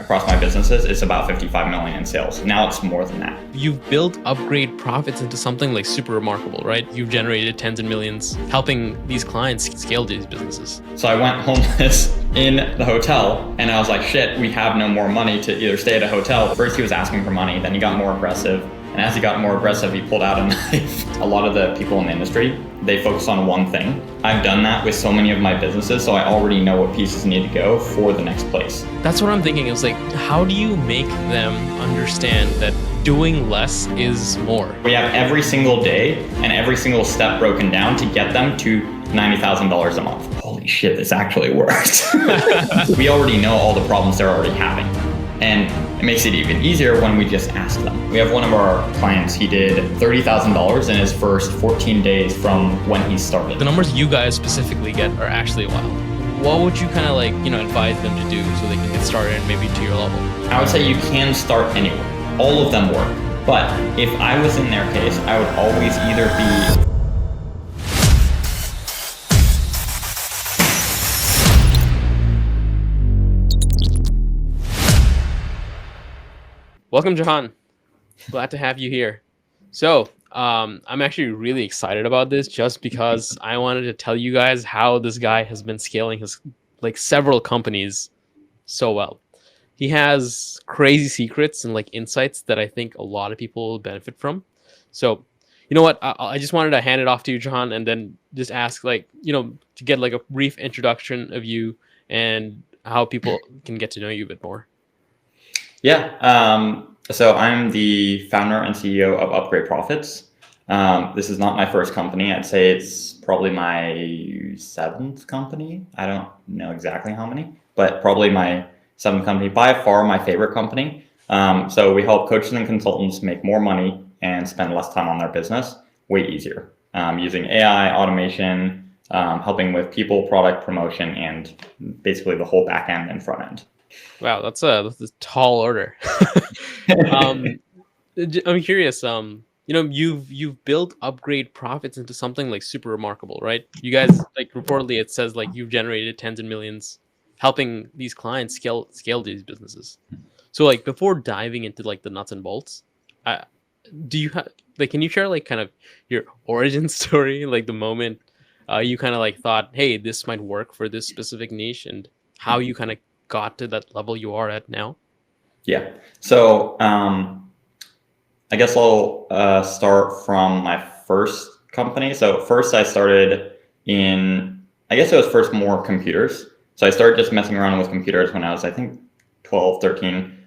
across my businesses, it's about 55 million in sales. Now it's more than that. You've built Upgrade Profits into something like super remarkable, right? You've generated tens of millions helping these clients scale these businesses. So I went homeless in the hotel and I was like, shit, we have no more money to either stay at a hotel. First he was asking for money, then he got more aggressive. And as he got more aggressive, he pulled out a knife. A lot of the people in the industry, they focus on one thing. I've done that with so many of my businesses, so I already know what pieces need to go for the next place. That's what I'm thinking. It's like, how do you make them understand that doing less is more? We have every single day and every single step broken down to get them to $90,000 a month. Holy shit, this actually works. We already know all the problems they're already having. And it makes it even easier when we just ask them. We have one of our clients, he did $30,000 in his first 14 days from when he started. The numbers you guys specifically get are actually wild. What would you kind of like, advise them to do so they can get started and maybe to your level? I would say you can start anywhere. All of them work. But if I was in their case, I would always either be Welcome, Jahan. Glad to have you here. So, I'm actually really excited about this just because I wanted to tell you guys how this guy has been scaling his several companies so well. He has crazy secrets and insights that I think a lot of people will benefit from. So, you know what? I just wanted to hand it off to you, Jahan, and then just ask to get a brief introduction of you and how people can get to know you a bit more. Yeah. So I'm the founder and CEO of Upgrade Profits. This is not my first company. I'd say it's probably my 7th company. I don't know exactly how many, but probably my 7th company, by far my favorite company. So we help coaches and consultants make more money and spend less time on their business way easier, using AI, automation, helping with people, product promotion, and basically the whole back end and front end. Wow, that's a tall order. I'm curious. You've built Upgrade Profits into something super remarkable, right? You guys reportedly it says you've generated tens of millions helping these clients scale these businesses. So before diving into the nuts and bolts, do you have can you share kind of your origin story, the moment you kind of thought, hey, this might work for this specific niche, and how you kind of got to that level you are at now? Yeah. So I guess I'll start from my first company. So first I started I guess it was first more computers. So I started just messing around with computers when I was, I think, 12, 13,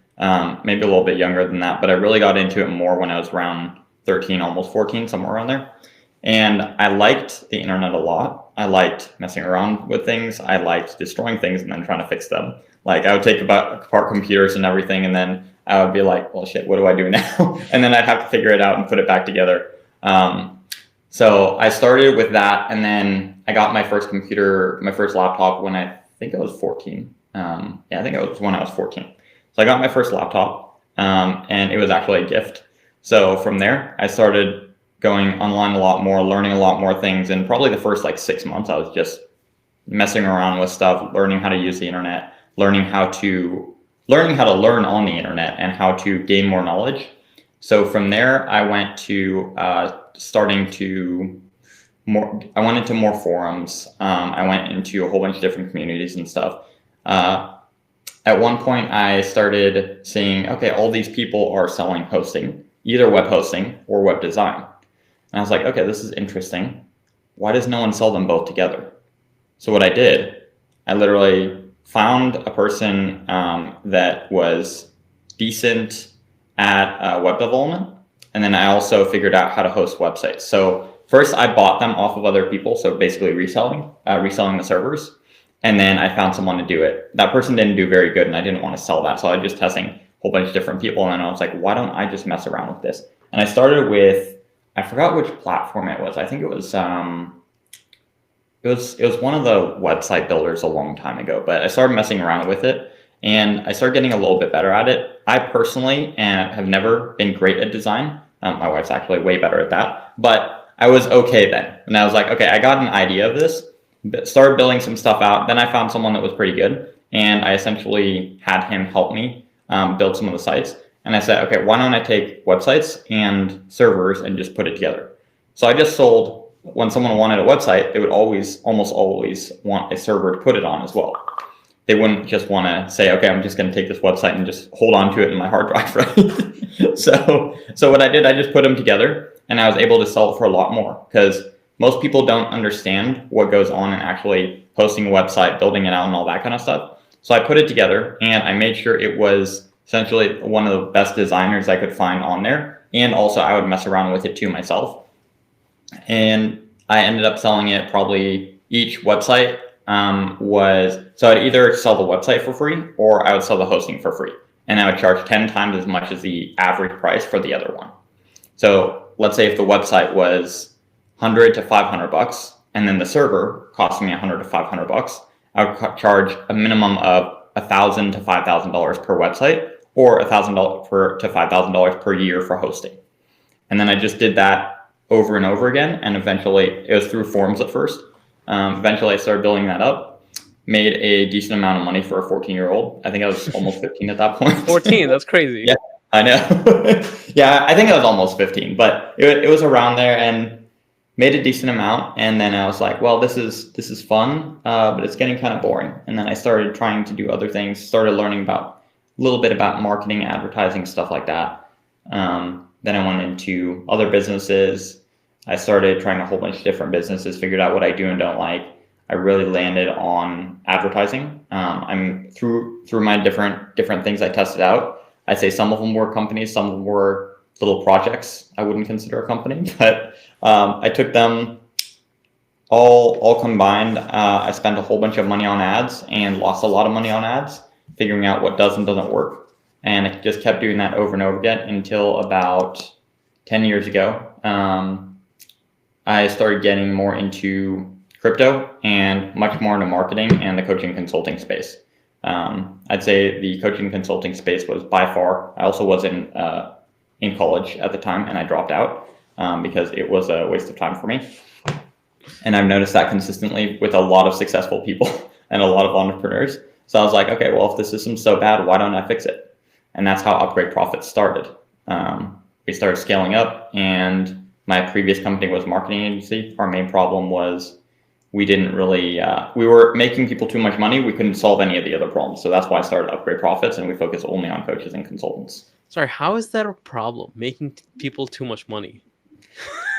maybe a little bit younger than that. But I really got into it more when I was around 13, almost 14, somewhere around there. And I liked the internet a lot. I liked messing around with things. I liked destroying things and then trying to fix them. I would take apart computers and everything, and then I would be like, well, shit, what do I do now? And then I'd have to figure it out and put it back together. So I started with that, and then I got my first computer, my first laptop when I think I was 14. I think it was when I was 14. So I got my first laptop, and it was actually a gift. So from there, I started going online a lot more, learning a lot more things. And probably the first 6 months, I was just messing around with stuff, learning how to use the internet, learning how to learn on the internet and how to gain more knowledge. So from there, I went to I went into more forums. I went into a whole bunch of different communities and stuff. At one point, I started seeing, okay, all these people are selling hosting, either web hosting or web design. And I was like, okay, this is interesting. Why does no one sell them both together? So what I did, I literally found a person that was decent at web development. And then I also figured out how to host websites. So first I bought them off of other people. So basically reselling the servers. And then I found someone to do it. That person didn't do very good and I didn't want to sell that. So I was just testing a whole bunch of different people. And then I was like, why don't I just mess around with this? And I started with, I forgot which platform it was. I think it was one of the website builders a long time ago, but I started messing around with it and I started getting a little bit better at it. I personally have never been great at design. My wife's actually way better at that, but I was okay then. And I was like, okay, I got an idea of this, started building some stuff out. Then I found someone that was pretty good and I essentially had him help me build some of the sites. And I said, okay, why don't I take websites and servers and just put it together? So I just sold, when someone wanted a website, they would almost always want a server to put it on as well. They wouldn't just want to say, okay, I'm just going to take this website and just hold on to it in my hard drive, right? So what I did, I just put them together, and I was able to sell it for a lot more, because most people don't understand what goes on in actually hosting a website, building it out, and all that kind of stuff. So I put it together, and I made sure it was essentially one of the best designers I could find on there. And also I would mess around with it too myself. And I ended up selling it, probably each website so I'd either sell the website for free or I would sell the hosting for free. And I would charge 10 times as much as the average price for the other one. So let's say if the website was 100 to 500 bucks, and then the server cost me 100 to 500 bucks, I would charge a minimum of $1,000 to $5,000 per website, or $1,000 to $5,000 per year for hosting. And then I just did that over and over again. And eventually, it was through forums at first. Eventually I started building that up, made a decent amount of money for a 14-year-old. I think I was almost 15 at that point. 14, that's crazy. Yeah, I know. Yeah, I think I was almost 15, but it was around there, and made a decent amount. And then I was like, well, this is fun, but it's getting kind of boring. And then I started trying to do other things, started learning about a little bit about marketing, advertising, stuff like that. Then I went into other businesses. I started trying a whole bunch of different businesses, figured out what I do and don't like. I really landed on advertising. I'm through my different things I tested out. I'd say some of them were companies, some of them were little projects I wouldn't consider a company, but I took them all combined. I spent a whole bunch of money on ads and lost a lot of money on ads, figuring out what does and doesn't work. And I just kept doing that over and over again until about 10 years ago. I started getting more into crypto and much more into marketing and the coaching consulting space. I'd say the coaching consulting space was by far, I also was in college at the time, and I dropped out because it was a waste of time for me. And I've noticed that consistently with a lot of successful people and a lot of entrepreneurs. So I was like, okay, well, if the system's so bad, why don't I fix it? And that's how Upgrade Profits started. We started scaling up, and my previous company was a marketing agency. Our main problem was we didn't really, we were making people too much money. We couldn't solve any of the other problems. So that's why I started Upgrade Profits, and we focus only on coaches and consultants. Sorry, how is that a problem? Making people too much money?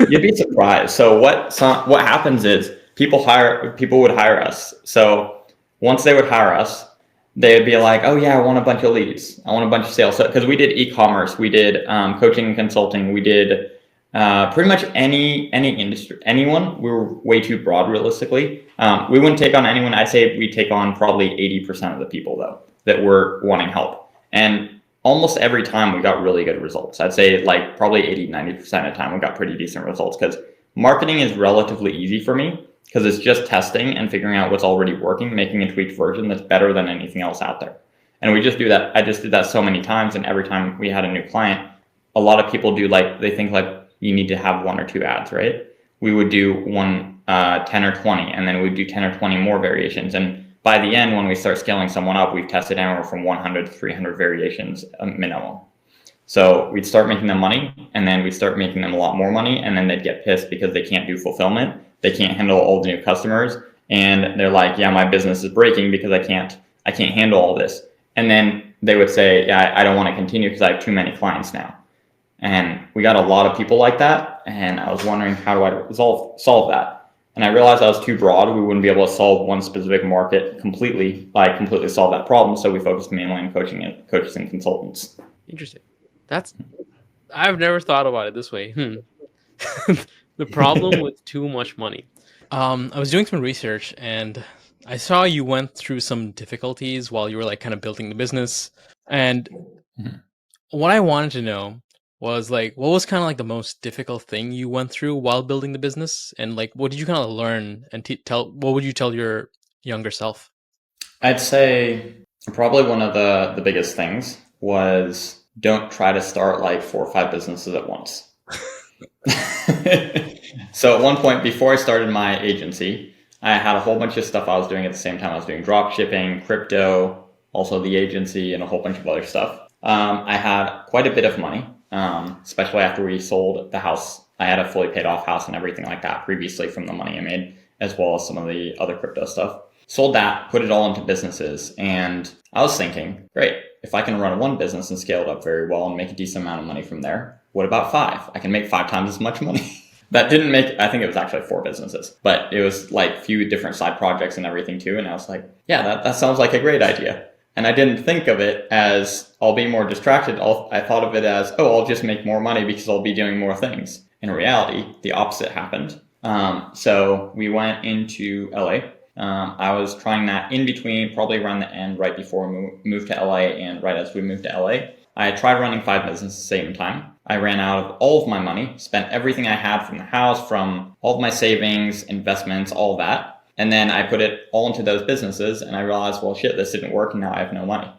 You'd be surprised. So what happens is people would hire us. So once they would hire us, they'd be like, oh yeah, I want a bunch of leads. I want a bunch of sales. Because we did e-commerce, we did coaching and consulting, we did pretty much any industry, anyone. We were way too broad realistically. We wouldn't take on anyone. I'd say we take on probably 80% of the people though that were wanting help. And almost every time we got really good results. I'd say like probably 80-90% of the time we got pretty decent results, because marketing is relatively easy for me, because it's just testing and figuring out what's already working, making a tweaked version that's better than anything else out there. And we just do that. I just did that so many times, and every time we had a new client, a lot of people they think like you need to have 1 or 2 ads, right? We would do 10 or 20, and then we'd do 10 or 20 more variations. And by the end, when we start scaling someone up, we've tested anywhere from 100 to 300 variations minimum. So we'd start making them money, and then we'd start making them a lot more money, and then they'd get pissed because they can't do fulfillment. They can't handle all the new customers, and they're like, yeah, my business is breaking because I can't handle all this. And then they would say, yeah, I don't want to continue because I have too many clients now. And we got a lot of people like that, and I was wondering, how do I solve that? And I realized I was too broad. We wouldn't be able to solve one specific market completely solve that problem. So we focused mainly on coaches and consultants. Interesting. I've never thought about it this way. The problem with too much money. I was doing some research, and I saw you went through some difficulties while you were like kind of building the business. And what I wanted to know was like, what was kind of like the most difficult thing you went through while building the business? And like, what did you kind of learn, and what would you tell your younger self? I'd say probably one of the biggest things was, don't try to start like 4 or 5 businesses at once. So at one point before I started my agency, I had a whole bunch of stuff I was doing at the same time. I was doing drop shipping, crypto, also the agency, and a whole bunch of other stuff. I had quite a bit of money, especially after we sold the house. I had a fully paid off house and everything like that previously from the money I made, as well as some of the other crypto stuff. Sold that, put it all into businesses. And I was thinking, great, if I can run one business and scale it up very well and make a decent amount of money from there, what about 5? I can make 5 times as much money. That didn't make, I think it was actually 4 businesses, but it was like a few different side projects and everything too. And I was like, yeah, that sounds like a great idea. And I didn't think of it as I'll be more distracted. I thought of it as, oh, I'll just make more money because I'll be doing more things. In reality, the opposite happened. So we went into LA. I was trying that in between, probably around the end, right before we moved to LA and right as we moved to LA. I tried running 5 businesses at the same time. I ran out of all of my money, spent everything I had from the house, from all of my savings, investments, all of that. And then I put it all into those businesses and I realized, well, shit, this didn't work and now I have no money.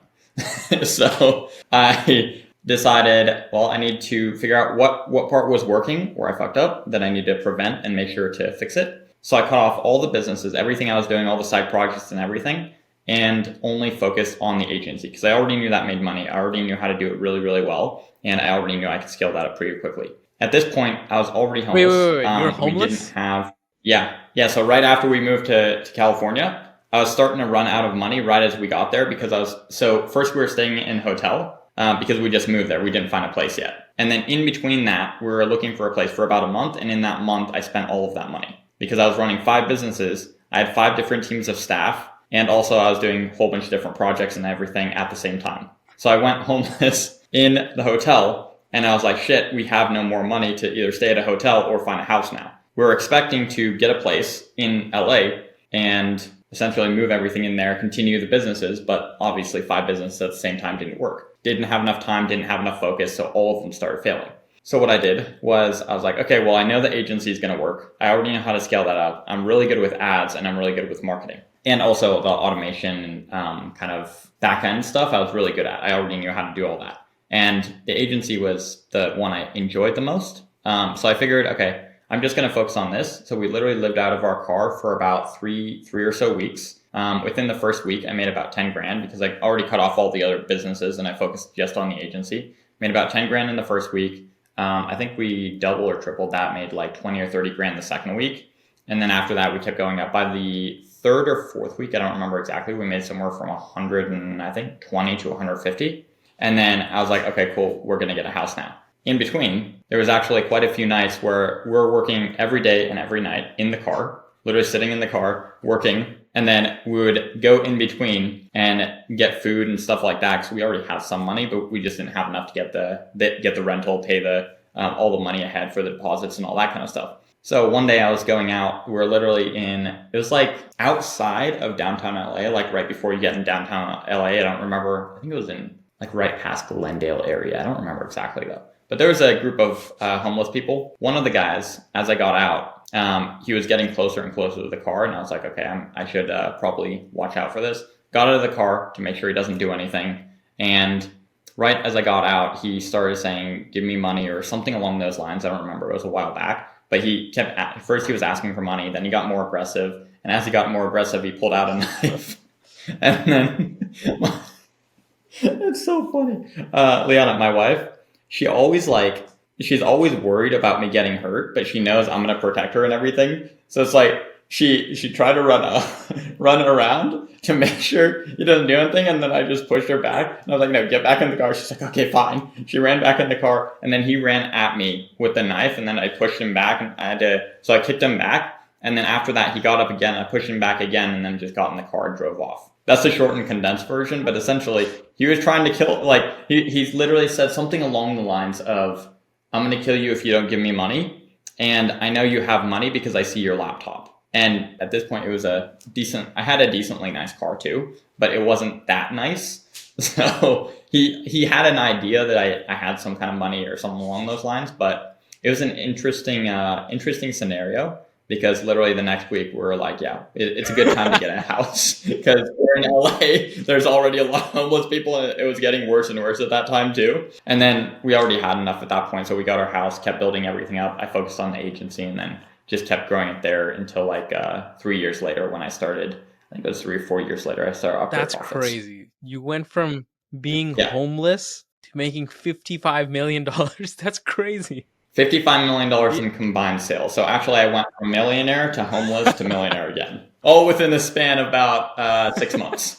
So I decided, well, I need to figure out what part was working, where I fucked up, that I need to prevent and make sure to fix it. So I cut off all the businesses, everything I was doing, all the side projects and everything, and only focused on the agency because I already knew that made money. I already knew how to do it really, really well. And I already knew I could scale that up pretty quickly. At this point, I was already homeless. Wait. You were homeless? We didn't have, yeah. So right after we moved to California, I was starting to run out of money right as we got there because so first we were staying in a hotel because we just moved there. We didn't find a place yet. And then in between that, we were looking for a place for about a month. And in that month, I spent all of that money because I was running 5 businesses. I had 5 different teams of staff. And also I was doing a whole bunch of different projects and everything at the same time. So I went homeless in the hotel and I was like, shit, we have no more money to either stay at a hotel or find a house now. We were expecting to get a place in LA and essentially move everything in there, continue the businesses, but obviously 5 businesses at the same time didn't work. Didn't have enough time, didn't have enough focus, so all of them started failing. So what I did was I was like, okay, well, I know the agency is going to work. I already know how to scale that up. I'm really good with ads and I'm really good with marketing. And also the automation kind of back end stuff I was really good at. I already knew how to do all that. And the agency was the one I enjoyed the most. So I figured, okay, I'm just going to focus on this. So we literally lived out of our car for about three or so weeks. Within the first week, I made about 10 grand because I already cut off all the other businesses and I focused just on the agency. Made about 10 grand in the first week. I think we double or tripled that, made like 20 or 30 grand the second week. And then after that, we kept going up. By the 3rd or 4th week, I don't remember exactly, we made somewhere from 120 to 150. And then I was like, okay, cool, we're going to get a house now. In between, there was actually quite a few nights where we're working every day and every night in the car, literally sitting in the car, working. And then we would go in between and get food and stuff like that because we already had some money, but we just didn't have enough to get the rental, pay all the money ahead for the deposits and all that kind of stuff. So one day I was going out, we were literally it was like outside of downtown LA, like right before you get in downtown LA. I don't remember, I think it was in like right past Glendale area. I don't remember exactly though. But there was a group of homeless people. One of the guys, as I got out, he was getting closer and closer to the car. And I was like, okay, I should probably watch out for this. Got out of the car to make sure he doesn't do anything. And right as I got out, he started saying, give me money or something along those lines. I don't remember. It was a while back. But he first he was asking for money, then he got more aggressive. And as he got more aggressive, he pulled out a knife. And then, it's so funny. Liana, my wife, she's always worried about me getting hurt, but she knows I'm going to protect her and everything. So it's like, she tried to run around to make sure he doesn't do anything. And then I just pushed her back. And I was like, no, get back in the car. She's like, okay, fine. She ran back in the car. And then he ran at me with the knife. And then I pushed him back. And so I kicked him back. And then after that, he got up again. I pushed him back again and then just got in the car and drove off. That's the short and condensed version. But essentially, he was trying to kill, like, he's literally said something along the lines of, I'm going to kill you if you don't give me money. And I know you have money because I see your laptop. And at this point, it was I had a decently nice car too, but it wasn't that nice. So he had an idea that I had some kind of money or something along those lines, but it was an interesting scenario because literally the next week we're like, yeah, it's a good time to get a house because we're in LA. There's already a lot of homeless people and it was getting worse and worse at that time too. And then we already had enough at that point. So we got our house, kept building everything up. I focused on the agency and then just kept growing it there until like 3 years later when I started I think it was 3 or 4 years later, I started Upgrade That's Profits. crazy. You went from being Yeah. homeless to making $55 million. That's crazy. $55 million in combined sales. So actually, I went from millionaire to homeless to millionaire again, all within the span of about 6 months.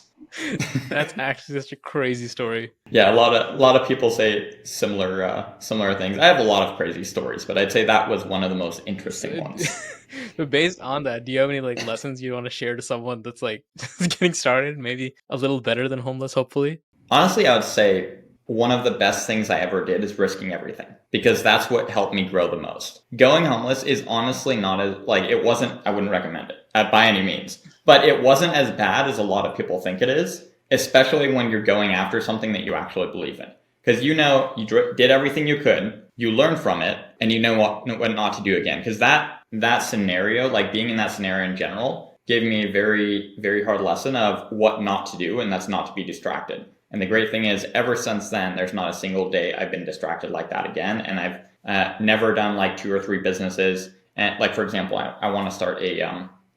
That's actually such a crazy story. Yeah, a lot of people say similar things. I have a lot of crazy stories, but I'd say that was one of the most interesting So, ones. but based on that, do you have any like lessons you want to share to someone that's like just getting started, maybe a little better than homeless, hopefully? Honestly, I would say one of the best things I ever did is risking everything because that's what helped me grow the most. Going homeless is honestly not as like it wasn't. I wouldn't recommend it by any means, but it wasn't as bad as a lot of people think it is, especially when you're going after something that you actually believe in. Because you know you did everything you could, you learned from it, and you know what not to do again. Because that scenario, like being in that scenario in general, gave me a very hard lesson of what not to do, and that's not to be distracted. And the great thing is, ever since then, there's not a single day I've been distracted like that again. And I've never done like 2 or 3 businesses. And like, for example, I want to start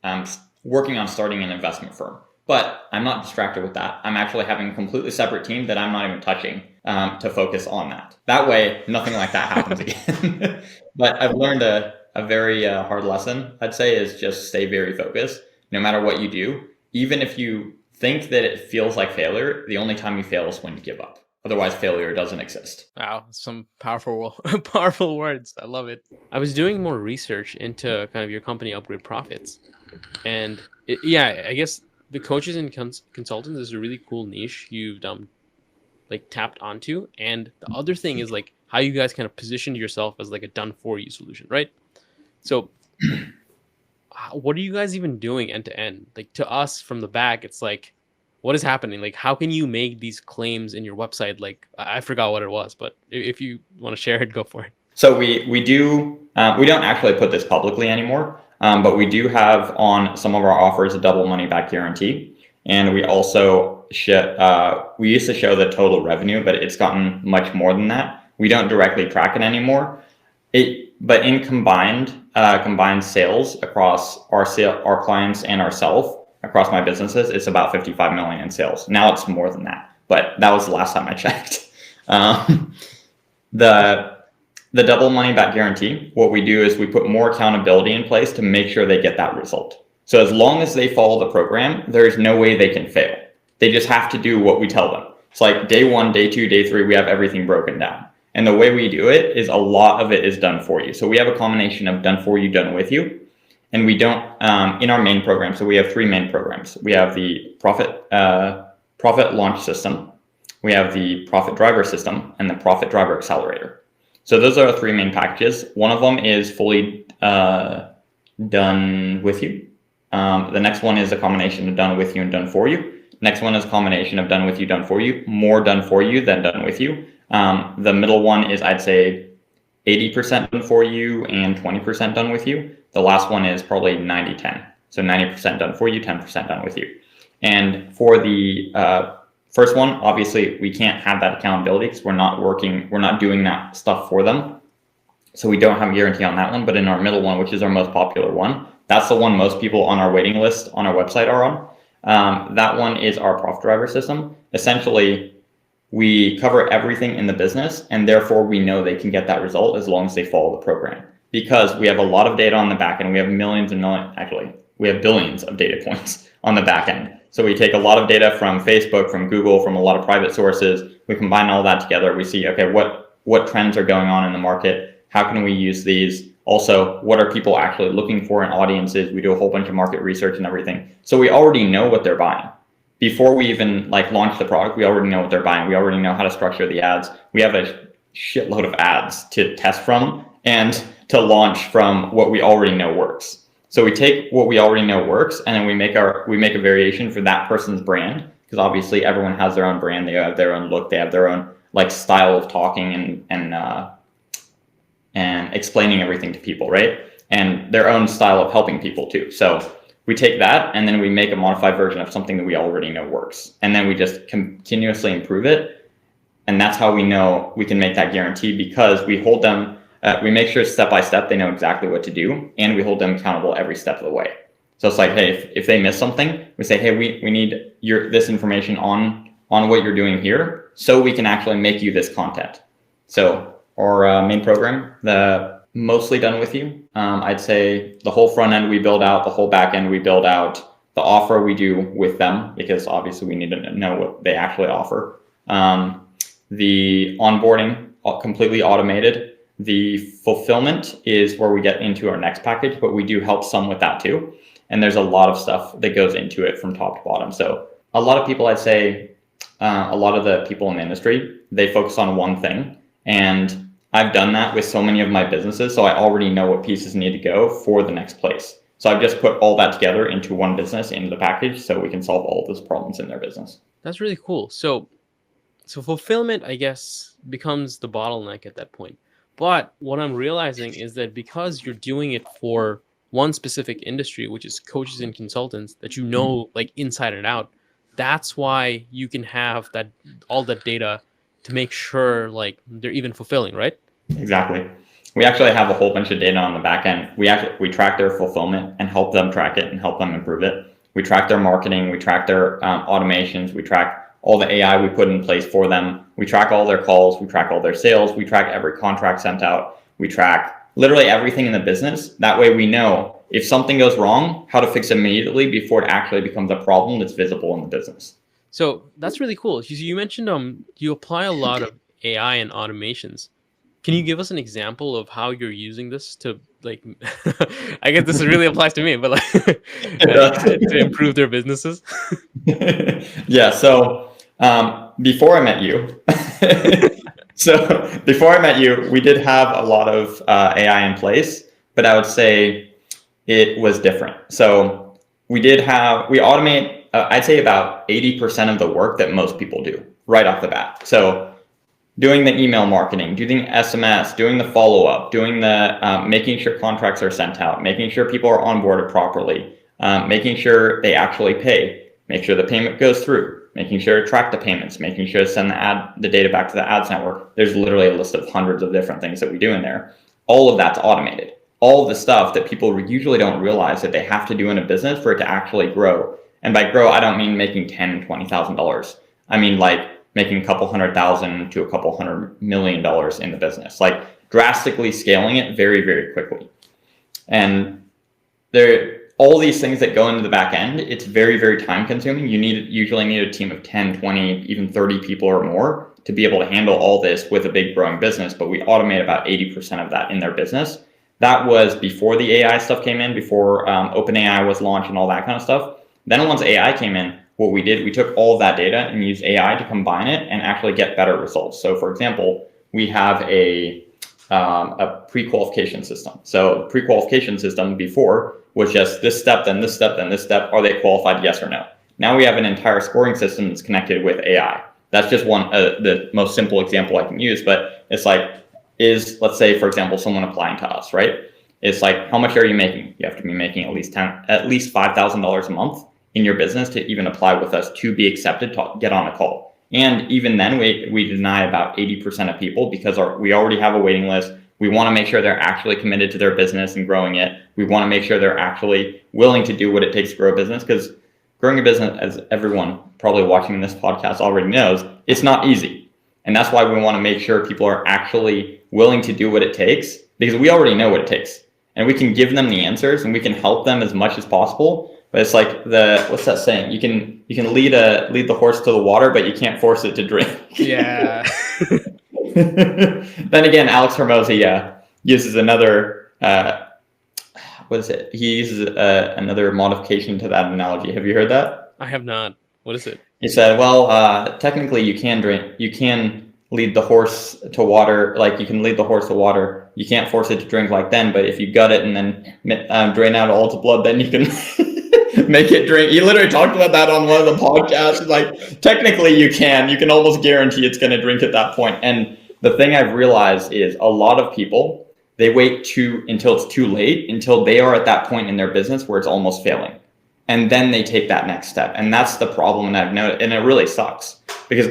I'm working on starting an investment firm, but I'm not distracted with that. I'm actually having a completely separate team that I'm not even touching to focus on that. That way, nothing like that happens again. But I've learned a very hard lesson, I'd say, is just stay very focused no matter what you do. Even if you think that it feels like failure, the only time you fail is when you give up. Otherwise, failure doesn't exist. Wow, some powerful powerful words. I love it. I was doing more research into kind of your company Upgrade Profits. And yeah, I guess the coaches and consultants is a really cool niche you've like tapped onto. And the other thing is like how you guys kind of positioned yourself as like a done for you solution, right? So what are you guys even doing end to end? Like to us from the back, it's like, what is happening? Like, how can you make these claims in your website? Like, I forgot what it was, but if you want to share it, go for it. So we don't actually put this publicly anymore, but we do have on some of our offers a double money back guarantee, and we also we used to show the total revenue, but it's gotten much more than that. We don't directly track it anymore. But in combined sales across our clients and ourselves across my businesses, it's about 55 million in sales. Now it's more than that, but that was the last time I checked. The double money back guarantee, what we do is we put more accountability in place to make sure they get that result. So as long as they follow the program, there's no way they can fail. They just have to do what we tell them. It's like day 1, day 2, day 3, we have everything broken down. And the way we do it is a lot of it is done for you. So we have a combination of done for you, done with you. And we don't, in our main program, so we have 3 main programs. We have the profit launch system, we have the profit driver system, and the profit driver accelerator. So those are our 3 main packages. One of them is fully done with you. The next one is a combination of done with you and done for you. Next one is a combination of done with you, done for you, more done for you than done with you. The middle one is, I'd say, 80% done for you and 20% done with you. The last one is probably 90-10. So 90% done for you, 10% done with you. And for the first one, obviously, we can't have that accountability because we're not doing that stuff for them. So we don't have a guarantee on that one. But in our middle one, which is our most popular one, that's the one most people on our waiting list on our website are on. That one is our profit driver system. Essentially, we cover everything in the business, and therefore we know they can get that result as long as they follow the program. Because we have a lot of data on the back end. We have we have billions of data points on the back end. So we take a lot of data from Facebook, from Google, from a lot of private sources. We combine all that together. We see, okay, what trends are going on in the market? How can we use these? Also, what are people actually looking for in audiences? We do a whole bunch of market research and everything. So we already know what they're buying. Before we even launch the product, we already know what they're buying. We already know how to structure the ads. We have a shitload of ads to test from and to launch from what we already know works. So we take what we already know works, and then we make a variation for that person's brand, because obviously everyone has their own brand. They have their own look. They have their own style of talking and explaining everything to people, right? And their own style of helping people too. So we take that and then we make a modified version of something that we already know works. And then we just continuously improve it. And that's how we know we can make that guarantee, because we hold them, we make sure step by step they know exactly what to do, and we hold them accountable every step of the way. So it's like, hey, if they miss something, we say, hey, we need this information on what you're doing here, so we can actually make you this content. So our main program, the mostly done with you. I'd say the whole front end we build out, the whole back end we build out, the offer we do with them, because obviously we need to know what they actually offer. The onboarding, completely automated. The fulfillment is where we get into our next package, but we do help some with that too. And there's a lot of stuff that goes into it from top to bottom. So a lot of people, I'd say, a lot of the people in the industry, they focus on one thing. And I've done that with so many of my businesses. So I already know what pieces need to go for the next place. So I've just put all that together into one business, into the package, so we can solve all those problems in their business. That's really cool. So fulfillment, I guess, becomes the bottleneck at that point. But what I'm realizing is that because you're doing it for one specific industry, which is coaches and consultants that you know like inside and out, that's why you can have that all that data to make sure like they're even fulfilling, right? Exactly. We actually have a whole bunch of data on the back end. We track their fulfillment and help them track it and help them improve it. We track their marketing. We track their automations. We track all the AI we put in place for them. We track all their calls. We track all their sales. We track every contract sent out. We track literally everything in the business. That way we know if something goes wrong, how to fix it immediately before it actually becomes a problem that's visible in the business. So that's really cool. You mentioned you apply a lot of AI and automations. Can you give us an example of how you're using this to like I guess this really applies to me, but like to improve their businesses? Yeah, so before I met you, we did have a lot of AI in place, but I would say it was different. So we automate, I'd say about 80% of the work that most people do right off the bat. So doing the email marketing, doing SMS, doing the follow-up, doing the making sure contracts are sent out, making sure people are onboarded properly, making sure they actually pay, make sure the payment goes through, making sure to track the payments, making sure to send the data back to the ads network. There's literally a list of hundreds of different things that we do in there. All of that's automated. All of the stuff that people usually don't realize that they have to do in a business for it to actually grow. And by grow, I don't mean making $10,000, $20,000. I mean like making a couple $100,000 to a couple $100 million in the business, like drastically scaling it very, very quickly. And all these things that go into the back end, it's very, very time consuming. You usually need a team of 10, 20, even 30 people or more to be able to handle all this with a big growing business. But we automate about 80% of that in their business. That was before the AI stuff came in, before OpenAI was launched and all that kind of stuff. Then once AI came in, what we did, we took all of that data and used AI to combine it and actually get better results. So for example, we have a pre-qualification system. So the pre-qualification system before was just this step, then this step, then this step. Are they qualified? Yes or no? Now we have an entire scoring system that's connected with AI. That's just one, the most simple example I can use, but it's like, let's say, for example, someone applying to us, right? It's like, how much are you making? You have to be making at least $5,000 a month in your business to even apply with us to be accepted to get on a call. And even then we deny about 80% of people because we already have a waiting list. We want to make sure they're actually committed to their business and growing it. We want to make sure they're actually willing to do what it takes to grow a business, because growing a business, as everyone probably watching this podcast already knows, it's not easy. And that's why we want to make sure people are actually willing to do what it takes, because we already know what it takes and we can give them the answers and we can help them as much as possible. But it's like what's that saying? You can lead the horse to the water, but you can't force it to drink. Yeah. Then again, Alex Hormozi uses another what is it? He uses another modification to that analogy. Have you heard that? I have not. What is it? He said, well, technically you can lead the horse to water, like you can lead the horse to water. You can't force it to drink like then, but if you gut it and then drain out all its blood, then you can make it drink. He literally talked about that on one of the podcasts. Like, technically you can almost guarantee it's going to drink at that point. And the thing I've realized is a lot of people, they wait until it's too late, until they are at that point in their business where it's almost failing. And then they take that next step. And that's the problem. And I've noticed, and it really sucks, because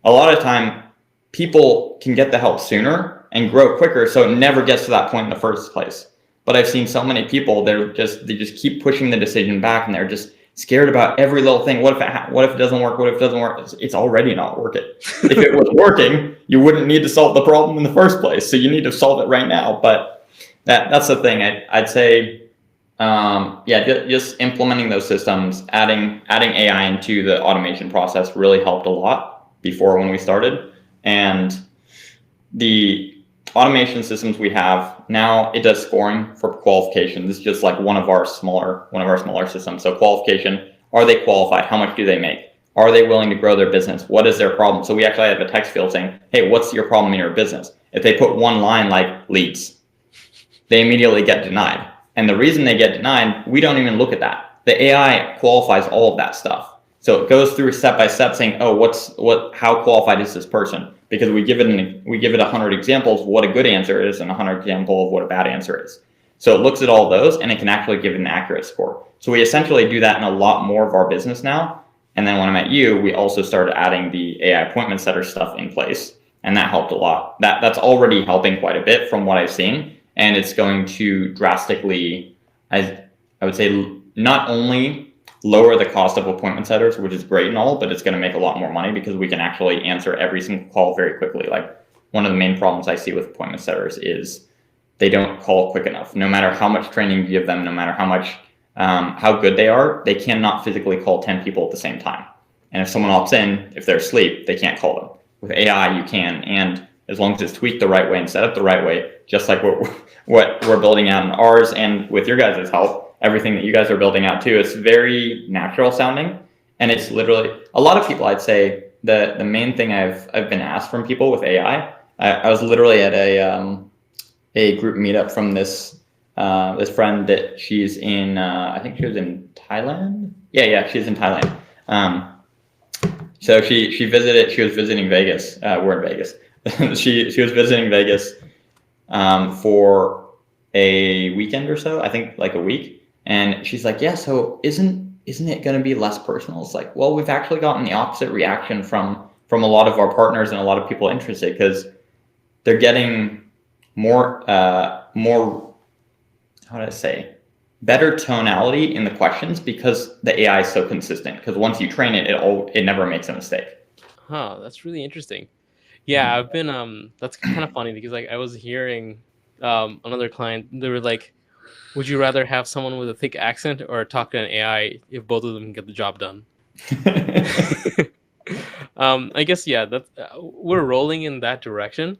a lot of time people can get the help sooner and grow quicker. So it never gets to that point in the first place. But I've seen so many people, they just keep pushing the decision back, and they're just scared about every little thing. What if it doesn't work? What if it doesn't work? It's already not working. If it was working, you wouldn't need to solve the problem in the first place. So you need to solve it right now. But that's the thing. I'd say, just implementing those systems, adding AI into the automation process really helped a lot before when we started. And the automation systems we have now, it does scoring for qualification. This is just like one of our smaller systems. So qualification: are they qualified? How much do they make? Are they willing to grow their business? What is their problem? So we actually have a text field saying, hey, what's your problem in your business? If they put one line like leads, they immediately get denied. And the reason they get denied, we don't even look at that. The AI qualifies all of that stuff. So it goes through step by step saying, oh, how qualified is this person? Because we give it 100 examples of what a good answer is and 100 examples of what a bad answer is. So it looks at all those, and it can actually give an accurate score. So we essentially do that in a lot more of our business now. And then when I met you, we also started adding the AI appointment setter stuff in place, and that helped a lot. That's already helping quite a bit from what I've seen, and it's going to drastically, I would say, not only lower the cost of appointment setters, which is great and all, but it's going to make a lot more money because we can actually answer every single call very quickly. Like, one of the main problems I see with appointment setters is they don't call quick enough. No matter how much training you give them, no matter how good they are, they cannot physically call 10 people at the same time. And if someone opts in, if they're asleep, they can't call them. With AI, you can, and as long as it's tweaked the right way and set up the right way, just like what we're building out in ours, and with your guys' help, everything that you guys are building out too, it's very natural sounding. And it's literally, a lot of people, I'd say, the main thing I've been asked from people with AI, I was literally at a group meetup from this friend that she's in, I think she was in Thailand. Yeah, she's in Thailand. So she was visiting Vegas. We're in Vegas. she was visiting Vegas for a weekend or so, I think like a week. And she's like, yeah, so isn't it going to be less personal? It's like, well, we've actually gotten the opposite reaction from a lot of our partners and a lot of people interested, because they're getting more, how do I say, better tonality in the questions because the AI is so consistent. Because once you train it, it never makes a mistake. Huh, that's really interesting. Yeah, I've been that's kind of funny because like I was hearing another client, they were like, would you rather have someone with a thick accent or talk to an AI if both of them can get the job done? I guess, yeah, that's we're rolling in that direction,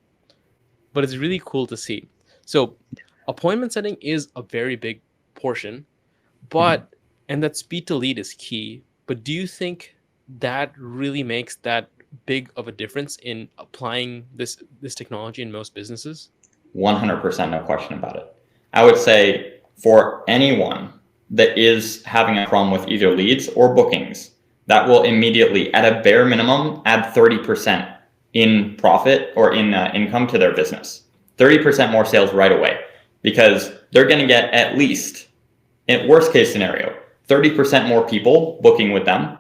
but it's really cool to see. So appointment setting is a very big portion, but and that speed to lead is key. But do you think that really makes that big of a difference in applying this technology in most businesses? 100%, no question about it. I would say for anyone that is having a problem with either leads or bookings, that will immediately, at a bare minimum, add 30% in profit or in income to their business. 30% more sales right away, because they're going to get, at least, in worst case scenario, 30% more people booking with them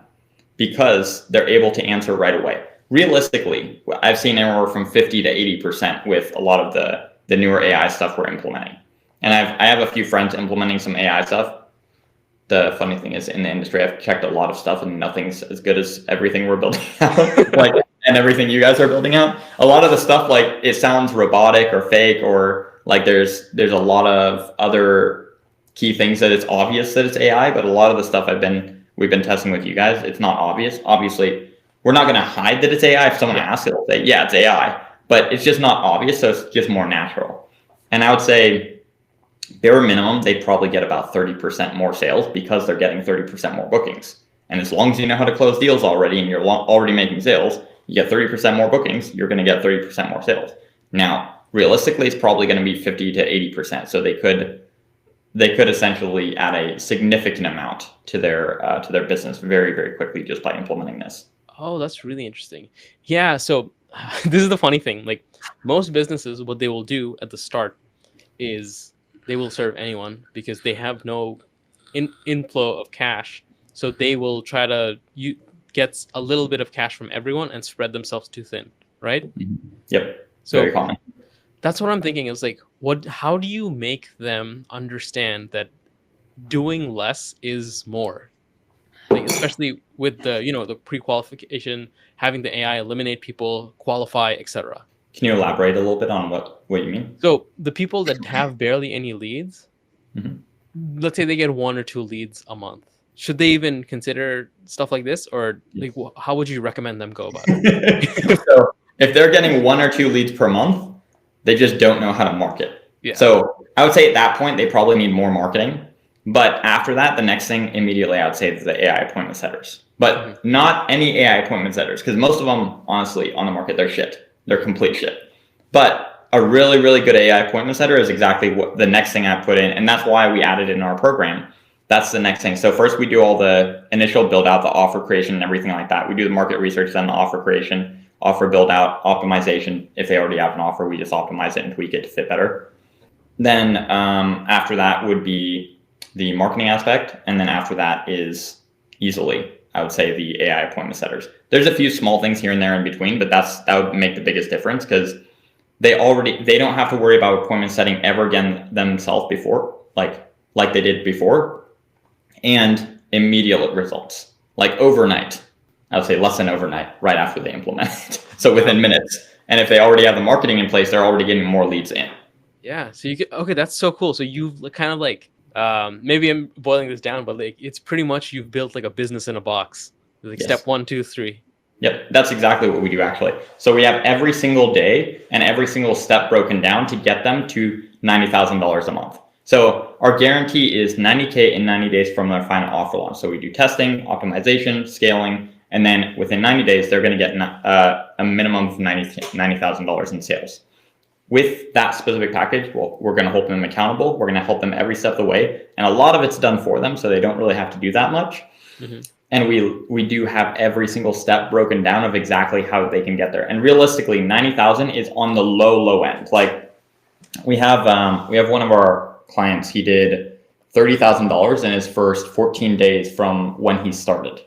because they're able to answer right away. Realistically, I've seen anywhere from 50 to 80% with a lot of the newer AI stuff we're implementing. And I have a few friends implementing some AI stuff. The funny thing is, in the industry, I've checked a lot of stuff and nothing's as good as everything we're building out, and everything you guys are building out. A lot of the stuff, like, it sounds robotic or fake, or like there's a lot of other key things that it's obvious that it's AI, but a lot of the stuff we've been testing with you guys, it's not obvious. Obviously, we're not going to hide that it's AI. If someone asks, it'll say, yeah, it's AI, but it's just not obvious, so it's just more natural. And I would say, bare minimum, they probably get about 30% more sales because they're getting 30% more bookings. And as long as you know how to close deals already and you're already making sales, you get 30% more bookings, you're going to get 30% more sales. Now, realistically, it's probably going to be 50 to 80%. So they could essentially add a significant amount to their business very, very quickly just by implementing this. Oh, that's really interesting. Yeah, so this is the funny thing. Like, most businesses, what they will do at the start is they will serve anyone because they have no inflow of cash. So they will try to get a little bit of cash from everyone and spread themselves too thin, right? Yep. So very common. that's what I'm thinking is like, how do you make them understand that doing less is more? Like especially with the the pre-qualification, having the AI eliminate people, qualify, etc. Can you elaborate a little bit on what you mean? So the people that have barely any leads, Mhm. let's say they get 1 or 2 leads a month. Should they even consider stuff like this, or like how would you recommend them go about it? So if they're getting 1 or 2 leads per month, they just don't know how to market. Yeah. So I would say at that point, they probably need more marketing. But after that, the next thing immediately I would say is the AI appointment setters. Mhm. But not any AI appointment setters, because most of them, honestly, on the market, they're shit. They're complete shit. But a really, really good AI appointment setter is exactly what the next thing I put in. And that's why we added it in our program. That's the next thing. So first we do all the initial build out, the offer creation and everything like that. We do the market research, then the offer creation, offer build out, optimization. If they already have an offer, we just optimize it and tweak it to fit better. Then after that would be the marketing aspect. And then after that is easily, I would say, the AI appointment setters. There's a few small things here and there in between, but that would make the biggest difference because they don't have to worry about appointment setting ever again themselves before, like they did before, and immediate results, like overnight. I would say less than overnight, right after they implement it. So within minutes. And if they already have the marketing in place, they're already getting more leads in. Yeah. So you get okay. That's so cool. So you've kind of like maybe I'm boiling this down, but like it's pretty much you've built like a business in a box. Like Yes. step 1, 2, 3. Yep, that's exactly what we do actually. So we have every single day and every single step broken down to get them to $90,000 a month. So our guarantee is 90K in 90 days from their final offer launch. So we do testing, optimization, scaling, and then within 90 days, they're going to get a minimum of $90,000 in sales. With that specific package, well, we're going to hold them accountable. We're going to help them every step of the way. And a lot of it's done for them, so they don't really have to do that much. Mm-hmm. And we do have every single step broken down of exactly how they can get there. And realistically, 90,000 is on the low end. Like we have one of our clients. He did $30,000 in his first 14 days from when he started,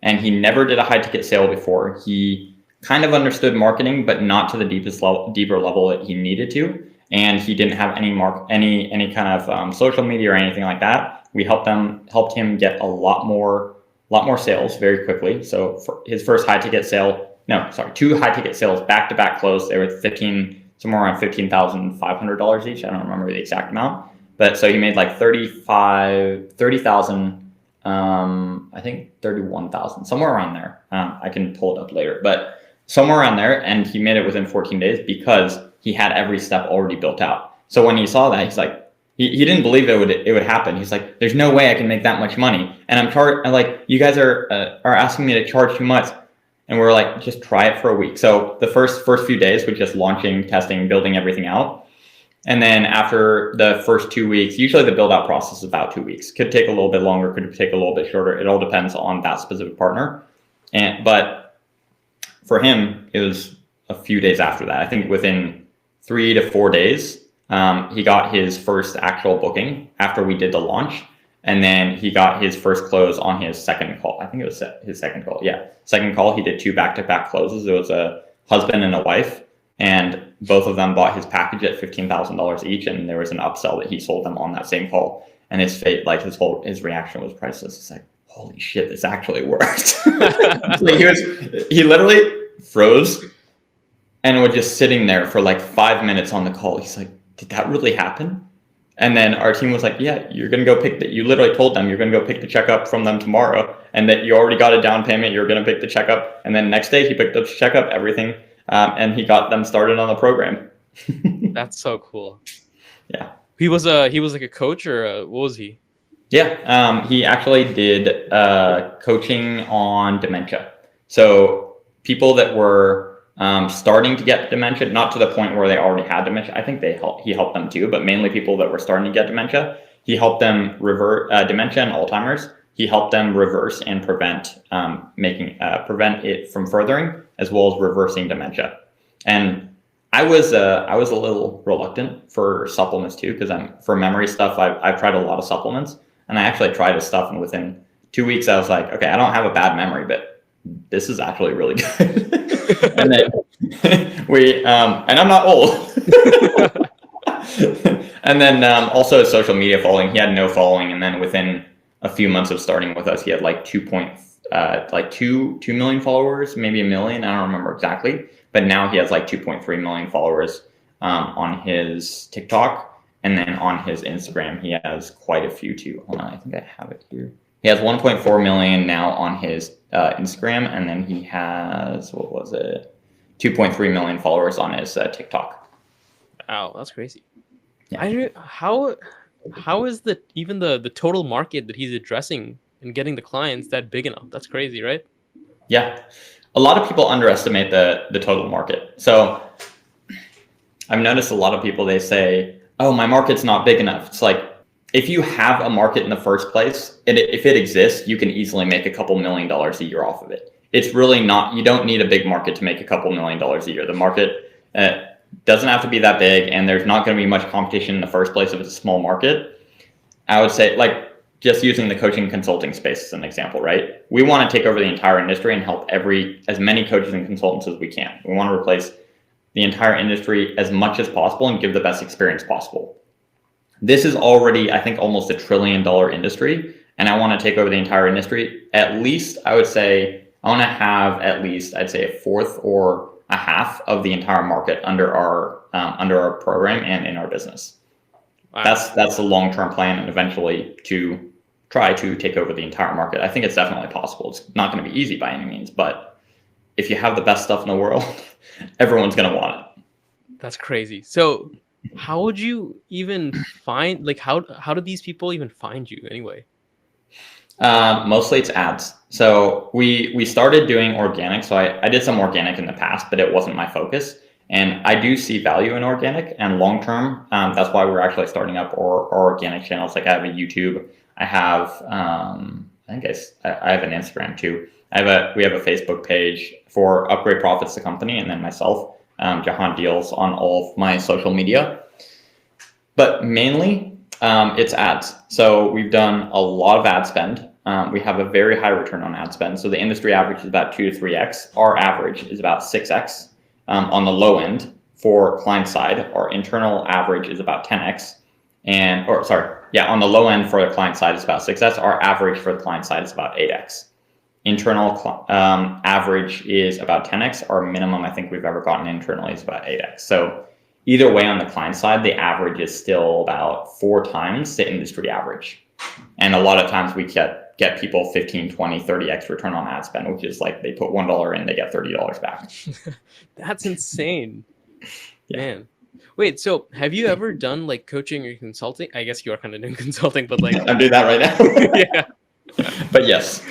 and he never did a high ticket sale before. He kind of understood marketing, but not to the deeper level that he needed to. And he didn't have any kind of social media or anything like that. We helped him get a lot more sales very quickly. So for his first two high ticket sales back to back closed. They were somewhere around $15,500 each. I don't remember the exact amount, but so he made like 30,000. I think 31,000, somewhere around there. I can pull it up later, but somewhere around there. And he made it within 14 days because he had every step already built out. So when he saw that, he's like, he didn't believe it would happen. He's like, there's no way I can make that much money. And I'm like, you guys are asking me to charge too much. And we're like, just try it for a week. So the first few days was just launching, testing, building everything out. And then after the first 2 weeks, usually the build out process is about 2 weeks. Could take a little bit longer, could take a little bit shorter. It all depends on that specific partner. But for him, it was a few days after that. I think within 3 to 4 days, he got his first actual booking after we did the launch. And then he got his first close on his second call. I think it was his second call. Yeah. Second call, he did 2 back-to-back closes. It was a husband and a wife. And both of them bought his package at $15,000 each. And there was an upsell that he sold them on that same call. And his reaction was priceless. It's like, holy shit, this actually worked. He literally froze and was just sitting there for like 5 minutes on the call. He's like, did that really happen? And then our team was like, yeah, you're going to go you literally told them you're going to go pick the check up from them tomorrow, and that you already got a down payment. You're going to pick the check up. And then next day he picked up the check up, everything. And he got them started on the program. That's so cool. Yeah. He was like a coach, or what was he? Yeah. He actually did coaching on dementia. So people that were starting to get dementia, not to the point where they already had dementia. I think he helped them too, but mainly people that were starting to get dementia. He helped them revert dementia and Alzheimer's. He helped them reverse and prevent it from furthering, as well as reversing dementia. And I was a little reluctant for supplements too, because for memory stuff, I've tried a lot of supplements, and I actually tried his stuff, and within 2 weeks I was like, okay, I don't have a bad memory, but this is actually really good. And then and I'm not old. And then also his social media following, he had no following, and then within a few months of starting with us, he had like 2 million followers, maybe a million. I don't remember exactly, but now he has like 2.3 million followers on his TikTok, and then on his Instagram, he has quite a few too. Hold on, I think I have it here. He has 1.4 million now on his Instagram, and then he has 2.3 million followers on his TikTok. Wow, that's crazy. Yeah. How is the total market that he's addressing and getting the clients that big enough? That's crazy, right? Yeah. A lot of people underestimate the total market. So I've noticed a lot of people, they say, oh, my market's not big enough. It's like, if you have a market in the first place, if it exists, you can easily make a couple $1,000,000 a year off of it. It's really not, you don't need a big market to make a couple $1,000,000 a year. The market doesn't have to be that big, and there's not going to be much competition in the first place if it's a small market. I would say, like, just using the coaching consulting space as an example, right? We want to take over the entire industry and help as many coaches and consultants as we can. We want to replace the entire industry as much as possible and give the best experience possible. This is already, I think, almost $1 trillion industry, and I want to take over the entire industry. At least, I would say, I want to have at least, I'd say, a fourth or a half of the entire market under our program and in our business. Wow. That's the long-term plan, and eventually to try to take over the entire market. I think it's definitely possible. It's not going to be easy by any means, but if you have the best stuff in the world, everyone's going to want it. That's crazy. So how would you even find, like, how do these people even find you anyway? Mostly it's ads. So we started doing organic. So I did some organic in the past, but it wasn't my focus. And I do see value in organic and long term. That's why we're actually starting up our organic channels. Like I have a YouTube. I have I have an Instagram too. We have a Facebook page for Upgrade Profits, the company, and then myself, Jahan Deals, on all of my social media. But mainly it's ads. So we've done a lot of ad spend. We have a very high return on ad spend. So the industry average is about 2 to 3x. Our average is about 6x. On the low end for client side, our internal average is about 10x. On the low end for the client side is about 6x. Our average for the client side is about 8x. Internal average is about 10x. Our minimum I think we've ever gotten internally is about 8x. So either way, on the client side, the average is still about 4 times the industry average. And a lot of times we get people 15, 20, 30x return on ad spend, which is like they put $1 in, they get $30 back. That's insane. Yeah. Man. Wait, so have you ever done like coaching or consulting? I guess you are kind of doing consulting, but like I'm doing that right now. Yeah. But yes.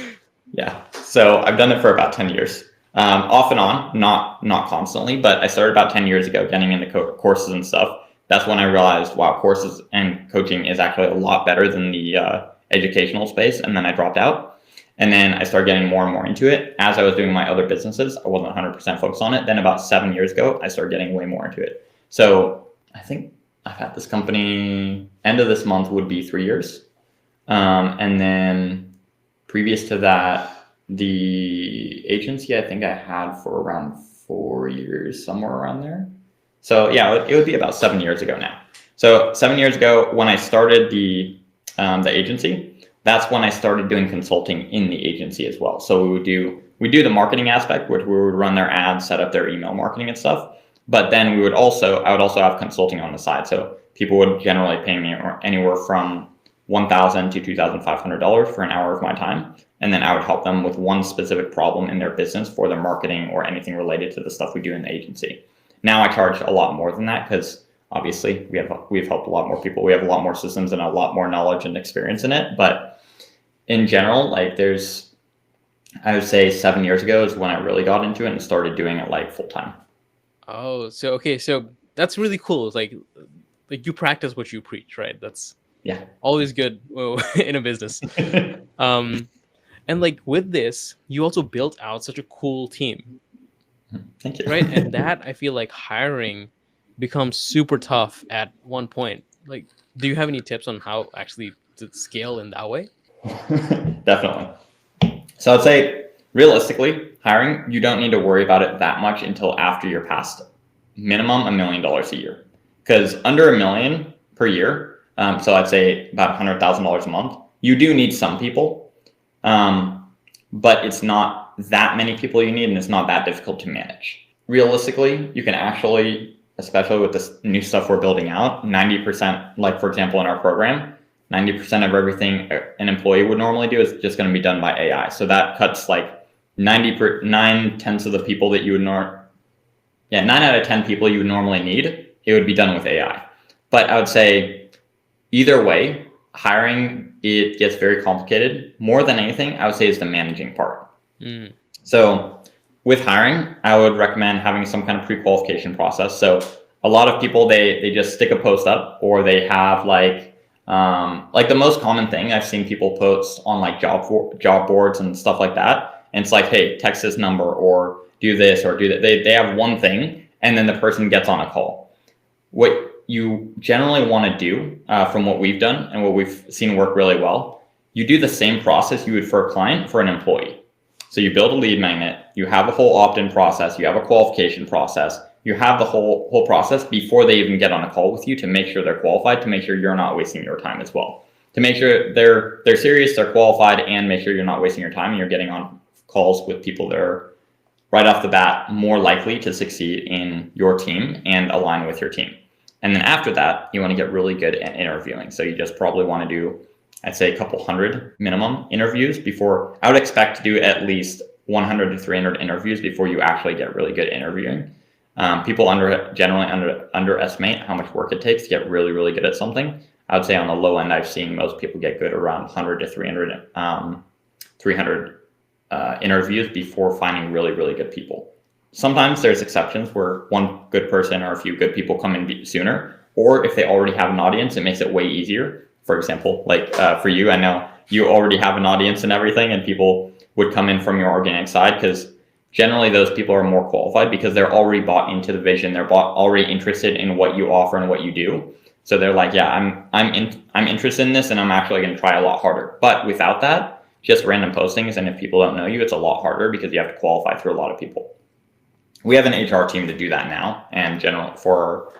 Yeah. So I've done it for about 10 years. Off and on, not constantly, but I started about 10 years ago getting into courses and stuff. That's when I realized, wow, courses and coaching is actually a lot better than the educational space. And then I dropped out. And then I started getting more and more into it. As I was doing my other businesses, I wasn't 100% focused on it. Then about 7 years ago, I started getting way more into it. So I think I've had this company, end of this month would be 3 years. And then previous to that, the agency, I think I had for around 4 years, somewhere around there. So yeah, it would be about 7 years ago now. So 7 years ago, when I started the agency, that's when I started doing consulting in the agency as well. So we do the marketing aspect, which we would run their ads, set up their email marketing and stuff. But then I would also have consulting on the side. So people would generally pay me anywhere from $1,000 to $2,500 for an hour of my time. And then I would help them with one specific problem in their business for their marketing or anything related to the stuff we do in the agency. Now I charge a lot more than that because obviously we've helped a lot more people. We have a lot more systems and a lot more knowledge and experience in it. But in general, like I would say 7 years ago is when I really got into it and started doing it like full time. Oh, so okay, so that's really cool. It's like you practice what you preach, right? That's always good in a business. And like with this, you also built out such a cool team. Thank you. Right, and that I feel like hiring becomes super tough at one point. Like, do you have any tips on how actually to scale in that way? Definitely. So I'd say realistically, hiring, you don't need to worry about it that much until after you're past minimum $1 million a year. Because under $1 million, per year. So I'd say about $100,000 a month. You do need some people, but it's not that many people you need, and it's not that difficult to manage. Realistically, you can actually, especially with this new stuff we're building out, 90%, like for example, in our program, 90% of everything an employee would normally do is just going to be done by AI. So that cuts like 9/10 of the people that you would 9 out of 10 people you would normally need, it would be done with AI. But I would say either way, hiring, it gets very complicated. More than anything, I would say is the managing part. So with hiring, I would recommend having some kind of pre-qualification process. So a lot of people, they just stick a post up, or they have like the most common thing I've seen people post on like job boards and stuff like that. And it's like, hey, text this number, or do this, or do that. They have one thing, and then the person gets on a call. What you generally want to do, from what we've done and what we've seen work really well, you do the same process you would for a client for an employee. So you build a lead magnet, you have a whole opt-in process, you have a qualification process, you have the whole process before they even get on a call with you, to make sure they're qualified, to make sure you're not wasting your time as well. To make sure they're serious, they're qualified, and make sure you're not wasting your time and you're getting on calls with people that are right off the bat more likely to succeed in your team and align with your team. And then after that, you want to get really good at interviewing. So you just probably want to do, I'd say, a couple hundred minimum interviews before. I would expect to do at least 100 to 300 interviews before you actually get really good at interviewing. People generally underestimate how much work it takes to get really, really good at something. I would say on the low end, I've seen most people get good around 100 to 300 interviews before finding really, really good people. Sometimes there's exceptions where one good person or a few good people come in sooner, or if they already have an audience, it makes it way easier. For example, like for you, I know you already have an audience and everything, and people would come in from your organic side, because generally those people are more qualified because they're already bought into the vision. They're already interested in what you offer and what you do. So they're like, yeah, I'm interested in this, and I'm actually going to try a lot harder. But without that, just random postings, and if people don't know you, it's a lot harder because you have to qualify through a lot of people. We have an HR team to do that now, and generally for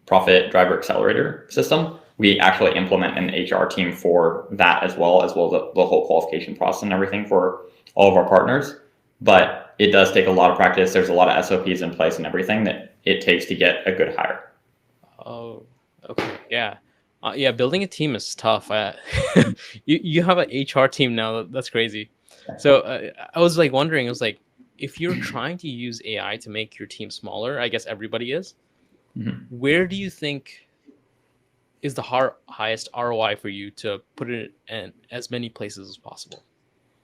Profit Driver Accelerator system, we actually implement an HR team for that as well as the whole qualification process and everything for all of our partners. But it does take a lot of practice. There's a lot of SOPs in place and everything that it takes to get a good hire. Oh, okay, yeah. Yeah, building a team is tough. You have an HR team now. That's crazy. So I was like wondering, I was like, if you're trying to use AI to make your team smaller, I guess everybody is. Where do you think is the highest ROI for you to put it in as many places as possible?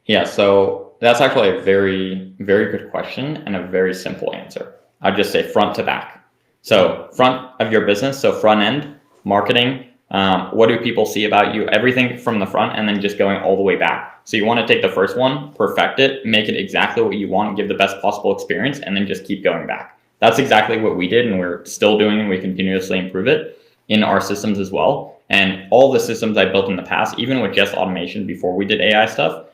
Yeah, so that's actually a very, very good question and a very simple answer. I'd just say front to back. So front of your business, so front end, marketing, what do people see about you? Everything from the front, and then just going all the way back. So you want to take the first one, perfect it, make it exactly what you want, give the best possible experience, and then just keep going back. That's exactly what we did, and we're still doing, and we continuously improve it in our systems as well. And all the systems I built in the past, even with just automation before we did AI stuff,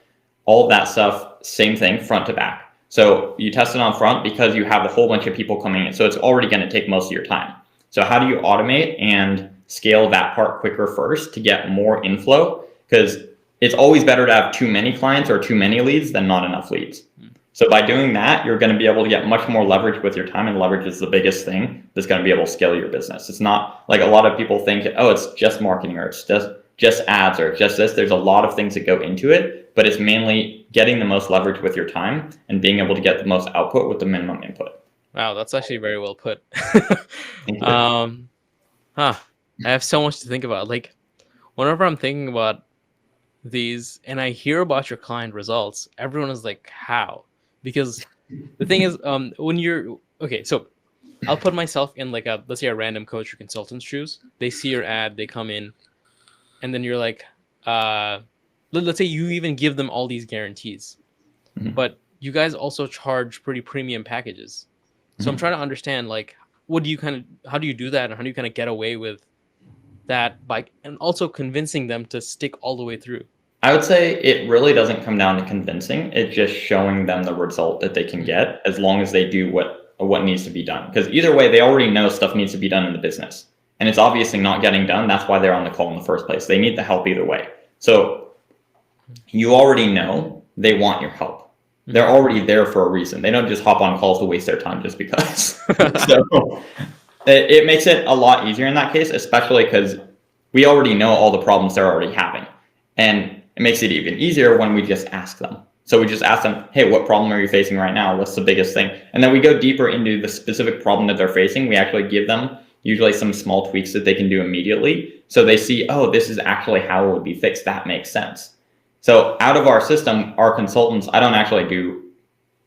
all of that stuff, same thing, front to back. So you test it on front because you have a whole bunch of people coming in. So it's already going to take most of your time. So how do you automate and scale that part quicker first to get more inflow? Because it's always better to have too many clients or too many leads than not enough leads. So by doing that, you're going to be able to get much more leverage with your time, and leverage is the biggest thing that's going to be able to scale your business. It's not like a lot of people think, oh, it's just marketing, or it's just ads, or just this. There's a lot of things that go into it, but it's mainly getting the most leverage with your time and being able to get the most output with the minimum input. Wow, that's actually very well put. Thank you. I have so much to think about. Like, whenever I'm thinking about these and I hear about your client results, everyone is like, how? Because the thing is, when you're okay, so I'll put myself in like let's say a random coach or consultant's shoes. They see your ad, they come in, and then you're like, let's say you even give them all these guarantees, but you guys also charge pretty premium packages. So I'm trying to understand, like, how do you do that, and how do you kind of get away with that and also convincing them to stick all the way through? I would say it really doesn't come down to convincing. It's just showing them the result that they can get as long as they do what what needs to be done. Because either way, they already know stuff needs to be done in the business. And it's obviously not getting done. That's why they're on the call in the first place. They need the help either way. So you already know they want your help. They're already there for a reason. They don't just hop on calls to waste their time just because. So it makes it a lot easier in that case, especially because we already know all the problems they're already having. And it makes it even easier when we just ask them. So we just ask them, hey, what problem are you facing right now? What's the biggest thing? And then we go deeper into the specific problem that they're facing. We actually give them usually some small tweaks that they can do immediately. So they see, oh, this is actually how it would be fixed. That makes sense. So out of our system, our consultants, I don't actually do,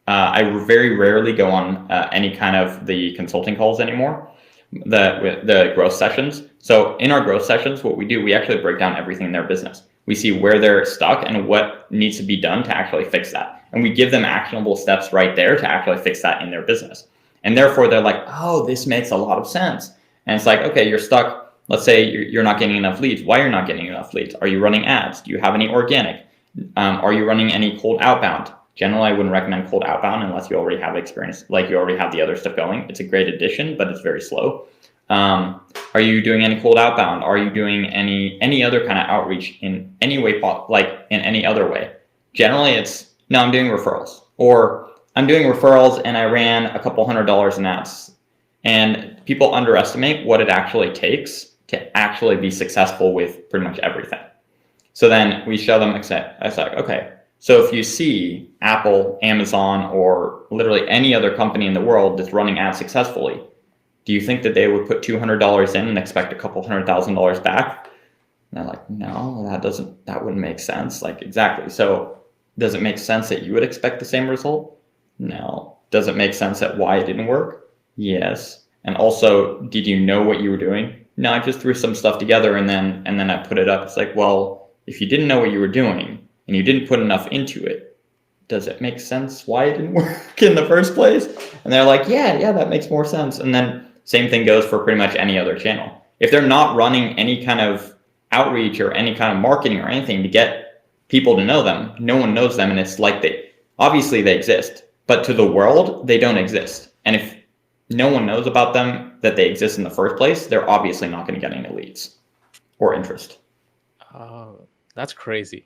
I very rarely go on any kind of the consulting calls anymore, the growth sessions. So in our growth sessions, what we do, we actually break down everything in their business. We see where they're stuck and what needs to be done to actually fix that. And we give them actionable steps right there to actually fix that in their business. And therefore they're like, oh, this makes a lot of sense. And it's like, okay, you're stuck. Let's say you're not getting enough leads. Why you're not getting enough leads? Are you running ads? Do you have any organic? Are you running any cold outbound? Generally, I wouldn't recommend cold outbound unless you already have experience, like you already have the other stuff going. It's a great addition, but it's very slow. Are you doing any cold outbound? Are you doing any other kind of outreach in any way, like in any other way? Generally, it's, no, I'm doing referrals, or I'm doing referrals and I ran a couple $100 in ads. And people underestimate what it actually takes to actually be successful with pretty much everything. So then we show them, it's like, okay, so if you see Apple, Amazon, or literally any other company in the world that's running ads successfully, do you think that they would put $200 in and expect a couple $100,000 back? And they're like, no, that wouldn't make sense. Like, exactly. So does it make sense that you would expect the same result? No. Does it make sense that why it didn't work? Yes. And also, did you know what you were doing? No, I just threw some stuff together and then I put it up. It's like, well, if you didn't know what you were doing and you didn't put enough into it, does it make sense why it didn't work in the first place? And they're like, yeah, that makes more sense. And then same thing goes for pretty much any other channel. If they're not running any kind of outreach or any kind of marketing or anything to get people to know them, no one knows them. And it's like obviously they exist, but to the world, they don't exist. And if no one knows about them, that they exist in the first place, they're obviously not going to get any leads or interest. Oh, that's crazy.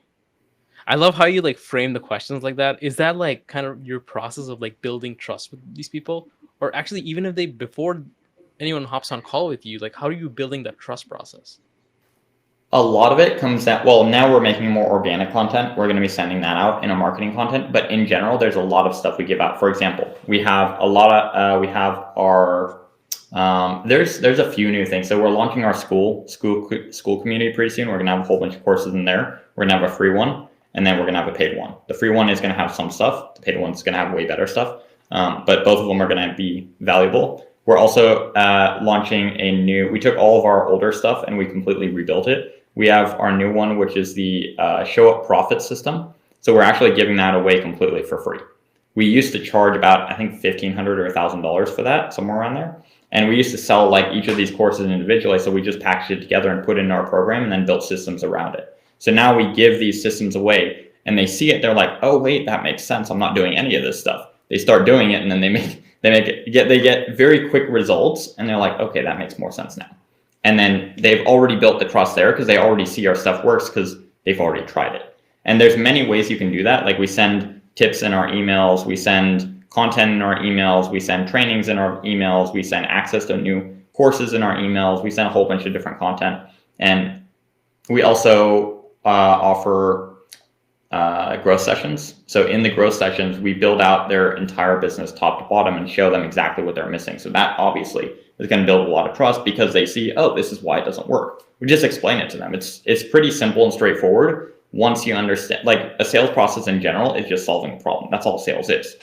I love how you like frame the questions like that. Is that like kind of your process of like building trust with these people? Or actually, even if before anyone hops on call with you, like how are you building that trust process? A lot of it comes down, well, now we're making more organic content. We're going to be sending that out in a marketing content, but in general, there's a lot of stuff we give out. For example, we have a lot of, we have our, there's a few new things. So we're launching our school community pretty soon. We're going to have a whole bunch of courses in there. We're going to have a free one, and then we're going to have a paid one. The free one is going to have some stuff. The paid one's going to have way better stuff. But both of them are going to be valuable. We're also launching we took all of our older stuff and we completely rebuilt it. We have our new one, which is the show up profit system. So we're actually giving that away completely for free. We used to charge about, I think, $1,500 or $1,000 for that, somewhere around there. And we used to sell like each of these courses individually. So we just packaged it together and put it in our program and then built systems around it. So now we give these systems away and they see it. They're like, oh, wait, that makes sense. I'm not doing any of this stuff. They start doing it and then they get very quick results. And they're like, okay, that makes more sense now. And then they've already built the trust there because they already see our stuff works because they've already tried it. And there's many ways you can do that. Like we send tips in our emails, we send content in our emails, we send trainings in our emails, we send access to new courses in our emails, we send a whole bunch of different content. And we also offer growth sessions. So in the growth sessions, we build out their entire business top to bottom and show them exactly what they're missing. So that obviously is going to build a lot of trust because they see, oh, this is why it doesn't work. We just explain it to them. It's pretty simple and straightforward once you understand. Like a sales process in general is just solving a problem. That's all sales is.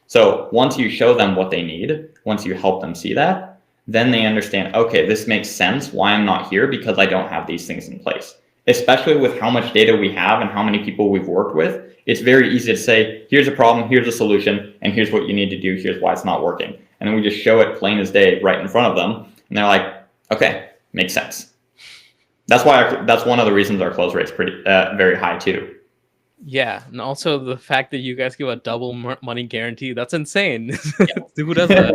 So once you show them what they need, once you help them see that, then they understand, okay, this makes sense why I'm not here because I don't have these things in place. Especially with how much data we have and how many people we've worked with, it's very easy to say, here's a problem, here's a solution, and here's what you need to do, here's why it's not working. And then we just show it plain as day right in front of them. And they're like, okay, makes sense. That's one of the reasons our close rate's pretty very high too. Yeah, and also the fact that you guys give a double money guarantee, that's insane. Yeah. Who does that?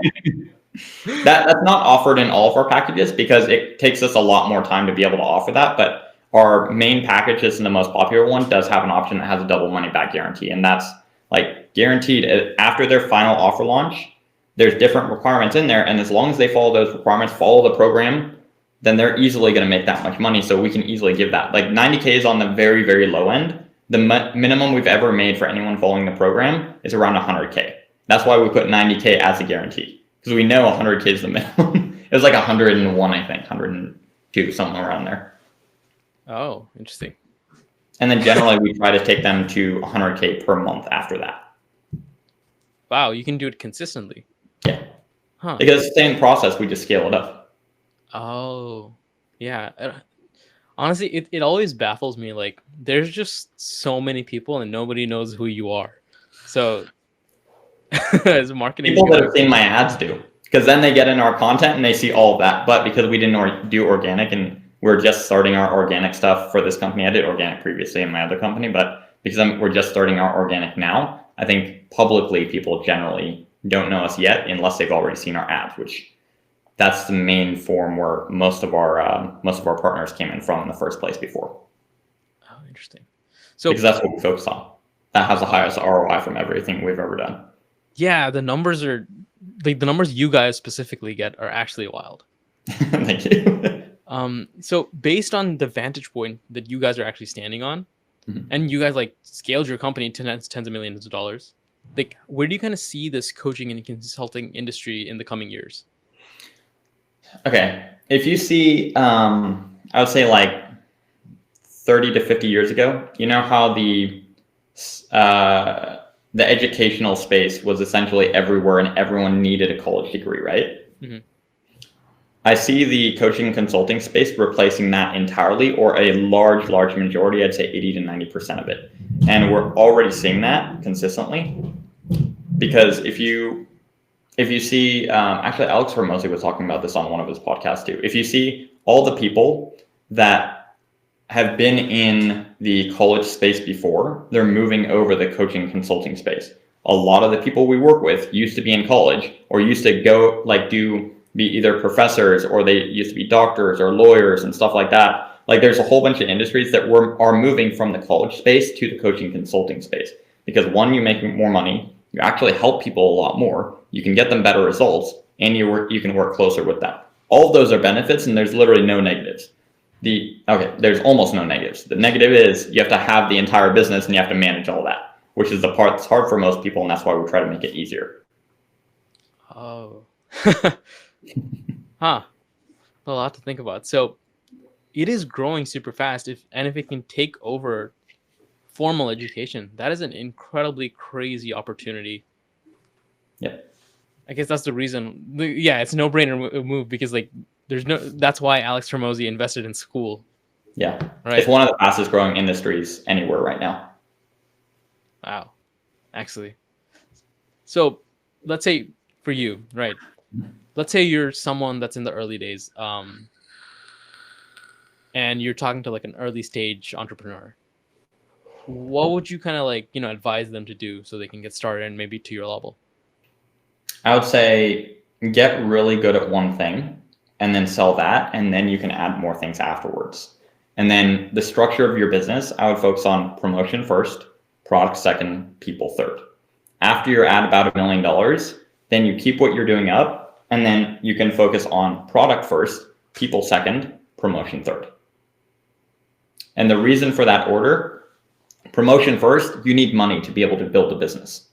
That's not offered in all of our packages because it takes us a lot more time to be able to offer that. But our main package, is the most popular one, does have an option that has a double money back guarantee, and that's like guaranteed after their final offer launch. There's different requirements in there, and as long as they follow those requirements, follow the program, then they're easily going to make that much money. So we can easily give that. Like 90K is on the very, very low end. The minimum we've ever made for anyone following the program is around 100K. That's why we put 90K as a guarantee, because we know 100K is the minimum. It was like 101, I think, 102, something around there. Oh, interesting. And then generally we try to take them to 100K per month after that. Wow, you can do it consistently. Yeah. Huh. Because it's the same process, we just scale it up. Oh, yeah. Honestly, it always baffles me. Like, there's just so many people and nobody knows who you are. So, as marketing, People that have seen my ads do, because then they get in our content and they see all of that. But because we didn't do organic and we're just starting our organic stuff for this company, I did organic previously in my other company, but because we're just starting our organic now, I think publicly people generally don't know us yet unless they've already seen our ads, which that's the main form where most of our partners came in from in the first place before. Oh, interesting. So because that's what we focus on. That has the highest ROI from everything we've ever done. Yeah, the numbers are like the numbers you guys specifically get are actually wild. Thank you. So based on the vantage point that you guys are actually standing on, and you guys like scaled your company to tens of millions of dollars, like where do you kind of see this coaching and consulting industry in the coming years? Okay, if you see, I would say like 30 to 50 years ago, you know how the educational space was essentially everywhere and everyone needed a college degree, right? I see the coaching and consulting space replacing that entirely, or a large majority, I'd say 80 to 90% of it. And we're already seeing that consistently, because if you see, actually Alex Hormozy was talking about this on one of his podcasts too. If you see all the people that have been in the college space before, they're moving over the coaching consulting space. A lot of the people we work with used to be in college or used to go be either professors, or they used to be doctors or lawyers and stuff like that. Like there's a whole bunch of industries that are moving from the college space to the coaching consulting space, because one, you make more money, you actually help people a lot more, you can get them better results, and you can work closer with them. All of those are benefits, and there's literally no negatives. There's almost no negatives. The negative is you have to have the entire business and you have to manage all that, which is the part that's hard for most people, and that's why we try to make it easier. Oh. Huh. A lot to think about. So it is growing super fast. If it can take over formal education, that is an incredibly crazy opportunity. Yeah. I guess that's the reason. Yeah, it's a no-brainer move, because like that's why Alex Hormozy invested in school. Yeah. Right. It's one of the fastest growing industries anywhere right now. Wow. Actually. So let's say for you, right? Let's say you're someone that's in the early days, and you're talking to like an early stage entrepreneur. What would you kind of like, advise them to do so they can get started and maybe to your level? I would say get really good at one thing and then sell that, and then you can add more things afterwards. And then the structure of your business, I would focus on promotion first, product second, people third. After you're at about $1 million, then you keep what you're doing up, and then you can focus on product first, people second, promotion third. And the reason for that order, promotion first, you need money to be able to build a business.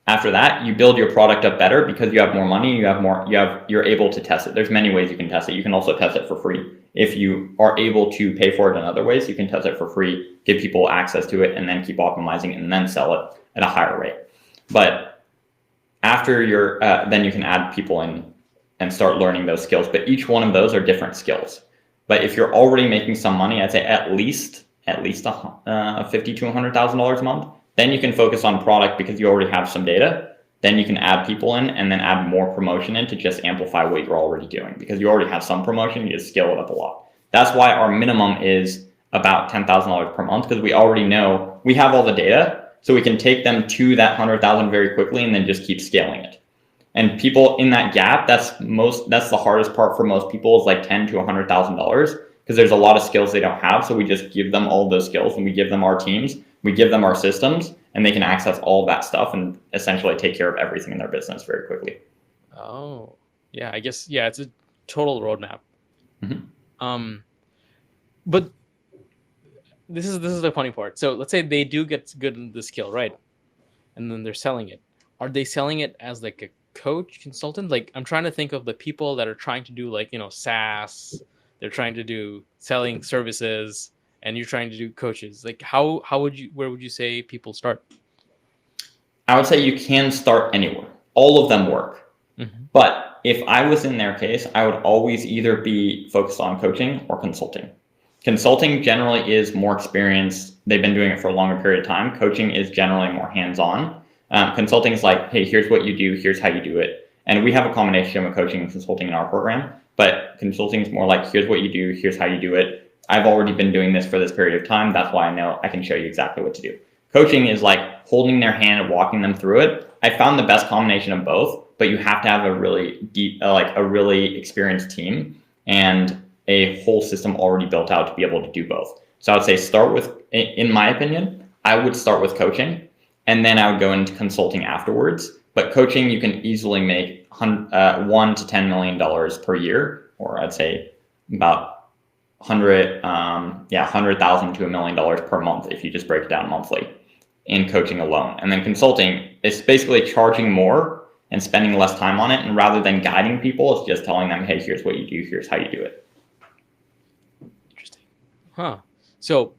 After that, you build your product up better because you have more money, you're able to test it. There's many ways you can test it. You can also test it for free. If you are able to pay for it in other ways, you can test it for free, give people access to it, and then keep optimizing and then sell it at a higher rate. But after then you can add people in and start learning those skills. But each one of those are different skills. But if you're already making some money, I'd say at least $50,000 to $100,000 a month, then you can focus on product because you already have some data. Then you can add people in and then add more promotion in to just amplify what you're already doing, because you already have some promotion, you just scale it up a lot. That's why our minimum is about $10,000 per month, because we already know we have all the data, so we can take them to that 100,000 very quickly and then just keep scaling it. And people in that gap, that's the hardest part for most people, is like $10,000 to $100,000, because there's a lot of skills they don't have. So we just give them all those skills, and we give them our teams, we give them our systems, and they can access all of that stuff and essentially take care of everything in their business very quickly. Oh, yeah. I guess, yeah, it's a total roadmap. But this is the funny part. So let's say they do get good in the skill, right? And then they're selling it. Are they selling it as like a coach, consultant? Like, I'm trying to think of the people that are trying to do, like, SaaS. They're trying to do selling services, and you're trying to do coaches. Like, where would you say people start? I would say you can start anywhere. All of them work. But if I was in their case, I would always either be focused on coaching or consulting. Consulting generally is more experienced. They've been doing it for a longer period of time. Coaching is generally more hands-on. Consulting is like, hey, here's what you do, here's how you do it. And we have a combination of coaching and consulting in our program, but consulting is more like, here's what you do, here's how you do it. I've already been doing this for this period of time. That's why I know I can show you exactly what to do. Coaching is like holding their hand and walking them through it. I found the best combination of both, but you have to have a really deep, a really experienced team and a whole system already built out to be able to do both. So I would say start with, in my opinion, I would start with coaching, and then I would go into consulting afterwards. But coaching, you can easily make $1 to $10 million per year, or I'd say about 100,000 to $1 million per month if you just break it down monthly in coaching alone. And then consulting is basically charging more and spending less time on it. And rather than guiding people, it's just telling them, hey, here's what you do, here's how you do it. Interesting. Huh. So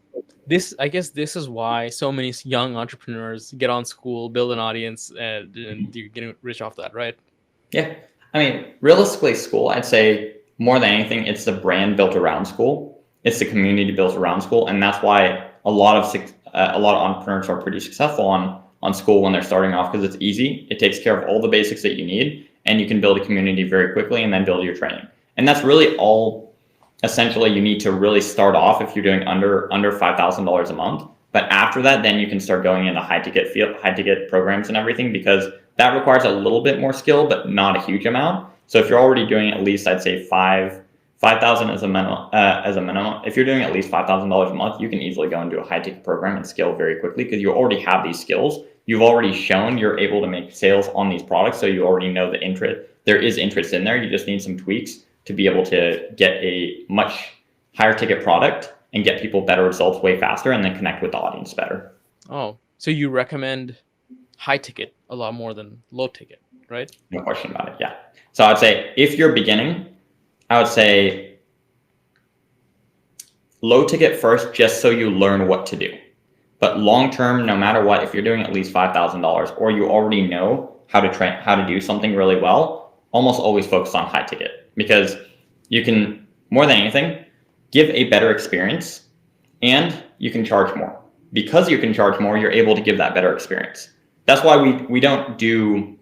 I guess this is why so many young entrepreneurs get on school, build an audience, and you're getting rich off that, right? Yeah. I mean, realistically, school, I'd say more than anything, it's the brand built around school. It's the community built around school. And that's why a lot of entrepreneurs are pretty successful on school when they're starting off, because it's easy. It takes care of all the basics that you need, and you can build a community very quickly and then build your training. And that's really all essentially you need to really start off if you're doing under $5,000 a month. But after that, then you can start going into high ticket programs and everything, because that requires a little bit more skill, but not a huge amount. So if you're already doing at least, I'd say 5,000 as a minimum. If you're doing at least $5,000 a month, you can easily go into a high ticket program and scale very quickly, because you already have these skills. You've already shown you're able to make sales on these products, so you already know there is interest in there. You just need some tweaks to be able to get a much higher ticket product and get people better results way faster, and then connect with the audience better. Oh, so you recommend high ticket a lot more than low ticket, right? No question about it. Yeah. So I'd say if you're beginning, I would say low ticket first, just so you learn what to do. But long term, no matter what, if you're doing at least $5,000 or you already know how to do something really well, almost always focus on high ticket, because you can, more than anything, give a better experience, and you can charge more. Because you can charge more, you're able to give that better experience. That's why we don't do,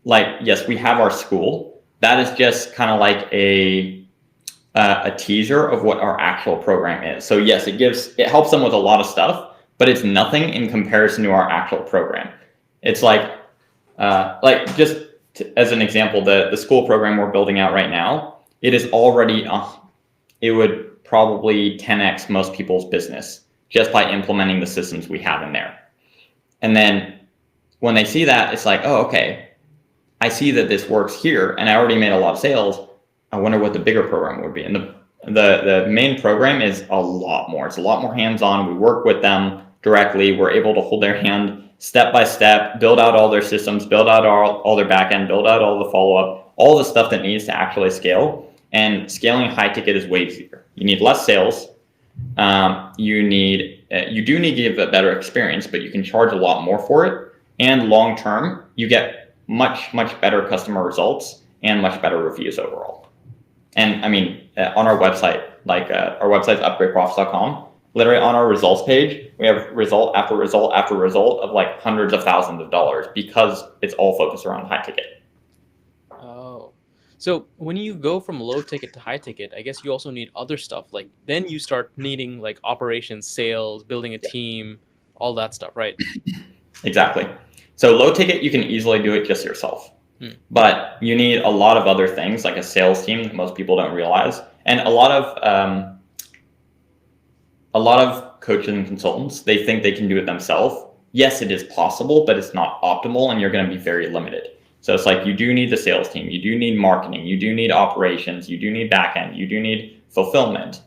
like, yes, we have our school. That is just kind of like a teaser of what our actual program is. So yes, it helps them with a lot of stuff, but it's nothing in comparison to our actual program. It's like just as an example, the school program we're building out right now, it is already, it would probably 10x most people's business just by implementing the systems we have in there. And then when they see that, it's like, oh, okay, I see that this works here, and I already made a lot of sales. I wonder what the bigger program would be. And the main program is a lot more. It's a lot more hands-on. We work with them directly. We're able to hold their hand step by step, build out all their systems, build out all their backend, build out all the follow-up, all the stuff that needs to actually scale. And scaling high ticket is way easier. You need less sales. You do need to give a better experience, but you can charge a lot more for it. And long term, you get much better customer results and much better reviews overall. And I mean, on our website, our website's upgradeprofits.com. Literally on our results page, we have result after result after result of like hundreds of thousands of dollars, because it's all focused around high ticket. Oh, so when you go from low ticket to high ticket, I guess you also need other stuff. Like then you start needing like operations, sales, building a team, all that stuff, right? Exactly. So low ticket, you can easily do it just yourself. But you need a lot of other things like a sales team that most people don't realize. And a lot of coaches and consultants, they think they can do it themselves. Yes, it is possible, but it's not optimal and you're going to be very limited. So it's like you do need the sales team, you do need marketing, you do need operations, you do need backend, you do need fulfillment,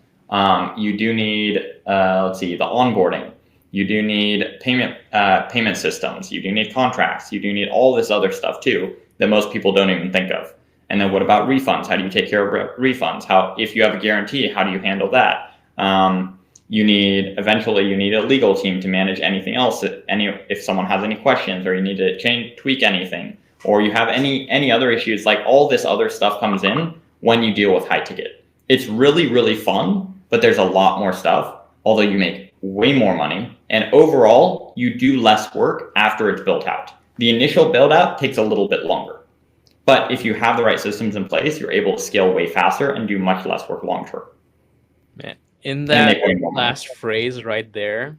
you do need the onboarding, you do need payment systems, you do need contracts, you do need all this other stuff too that most people don't even think of. And then what about refunds? How do you take care of refunds? How, if you have a guarantee, how do you handle that? You need a legal team to manage anything else. If someone has any questions, or you need to tweak anything, or you have any other issues, like all this other stuff comes in when you deal with high ticket. It's really, really fun, but there's a lot more stuff, although you make way more money. And overall, you do less work after it's built out. The initial build out takes a little bit longer. But if you have the right systems in place, you're able to scale way faster and do much less work long term. Man, in that last phrase right there,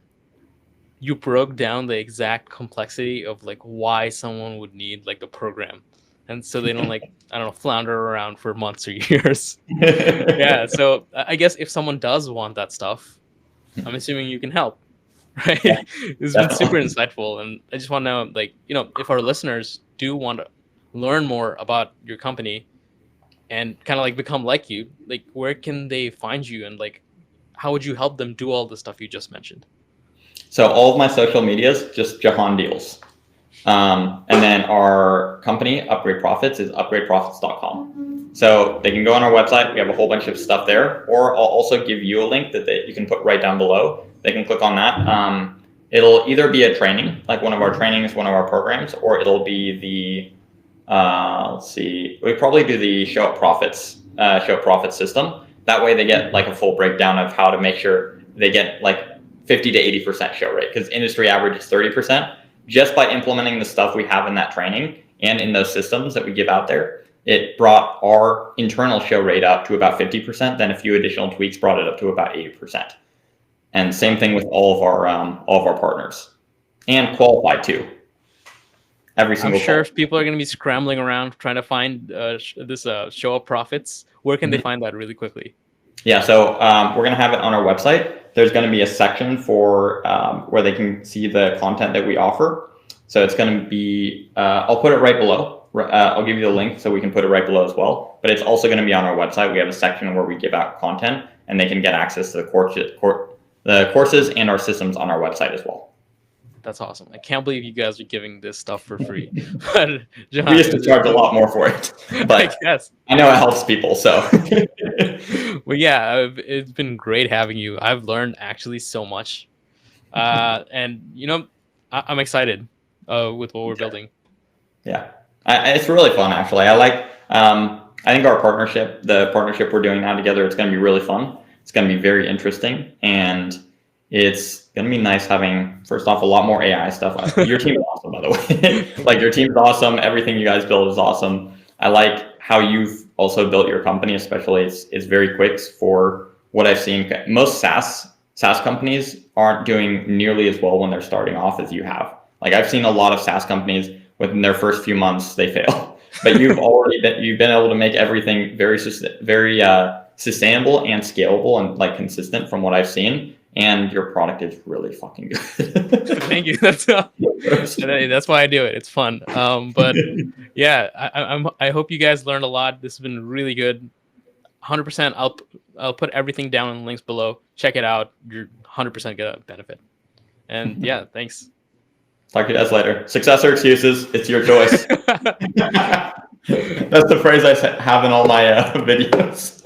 you broke down the exact complexity of like why someone would need like a program. And so they don't like, I don't know, flounder around for months or years. Yeah. So I guess if someone does want that stuff, I'm assuming you can help. Right. Yeah, It's been super insightful. And I just want to know, like, you know, if our listeners do want to learn more about your company and kind of like become like you, like where can they find you, and like how would you help them do all the stuff you just mentioned? So all of my social medias, just Jahan Deals. And then our company, Upgrade Profits, is upgradeprofits.com. So they can go on our website. We have a whole bunch of stuff there. Or I'll also give you a link that you can put right down below. They can click on that. It'll either be a training, like one of our trainings, one of our programs, or it'll be the, we probably do the Show Up Profits system. That way they get like a full breakdown of how to make sure they get like 50 to 80% show rate, because industry average is 30%. Just by implementing the stuff we have in that training and in those systems that we give out there, it brought our internal show rate up to about 50%. Then a few additional tweaks brought it up to about 80%. And same thing with all of our partners, and qualified too. Every single. I'm sure if people are going to be scrambling around trying to find this Show Up Profits, where can they find that really quickly? Yeah, so we're going to have it on our website. There's going to be a section for where they can see the content that we offer. So it's going to be, I'll put it right below. I'll give you the link so we can put it right below as well. But it's also going to be on our website. We have a section where we give out content, and they can get access to the courses and our systems on our website as well. That's awesome. I can't believe you guys are giving this stuff for free. But, Jahan, we used to charge a lot more for it, but I know it helps people. So, well, yeah, it's been great having you. I've learned actually so much, and you know, I'm excited with what we're building. Yeah, it's really fun actually. I think the partnership we're doing now together, it's going to be really fun. It's going to be very interesting, and it's going to be nice having, first off, a lot more AI stuff. Your team is awesome, by the way. Like, your team is awesome. Everything you guys build is awesome. I like how you've also built your company, especially it's very quick for what I've seen. Most SaaS companies aren't doing nearly as well when they're starting off as you have. Like, I've seen a lot of SaaS companies within their first few months, they fail. But you've been able to make everything very sustainable and scalable and like consistent from what I've seen. And your product is really fucking good. Thank you. That's why I do it. It's fun. But yeah, I hope you guys learned a lot. This has been really good. 100%. I'll put everything down in the links below. Check it out. You're 100% gonna benefit. And yeah, thanks. Talk to you guys later. Success or excuses? It's your choice. That's the phrase I have in all my videos.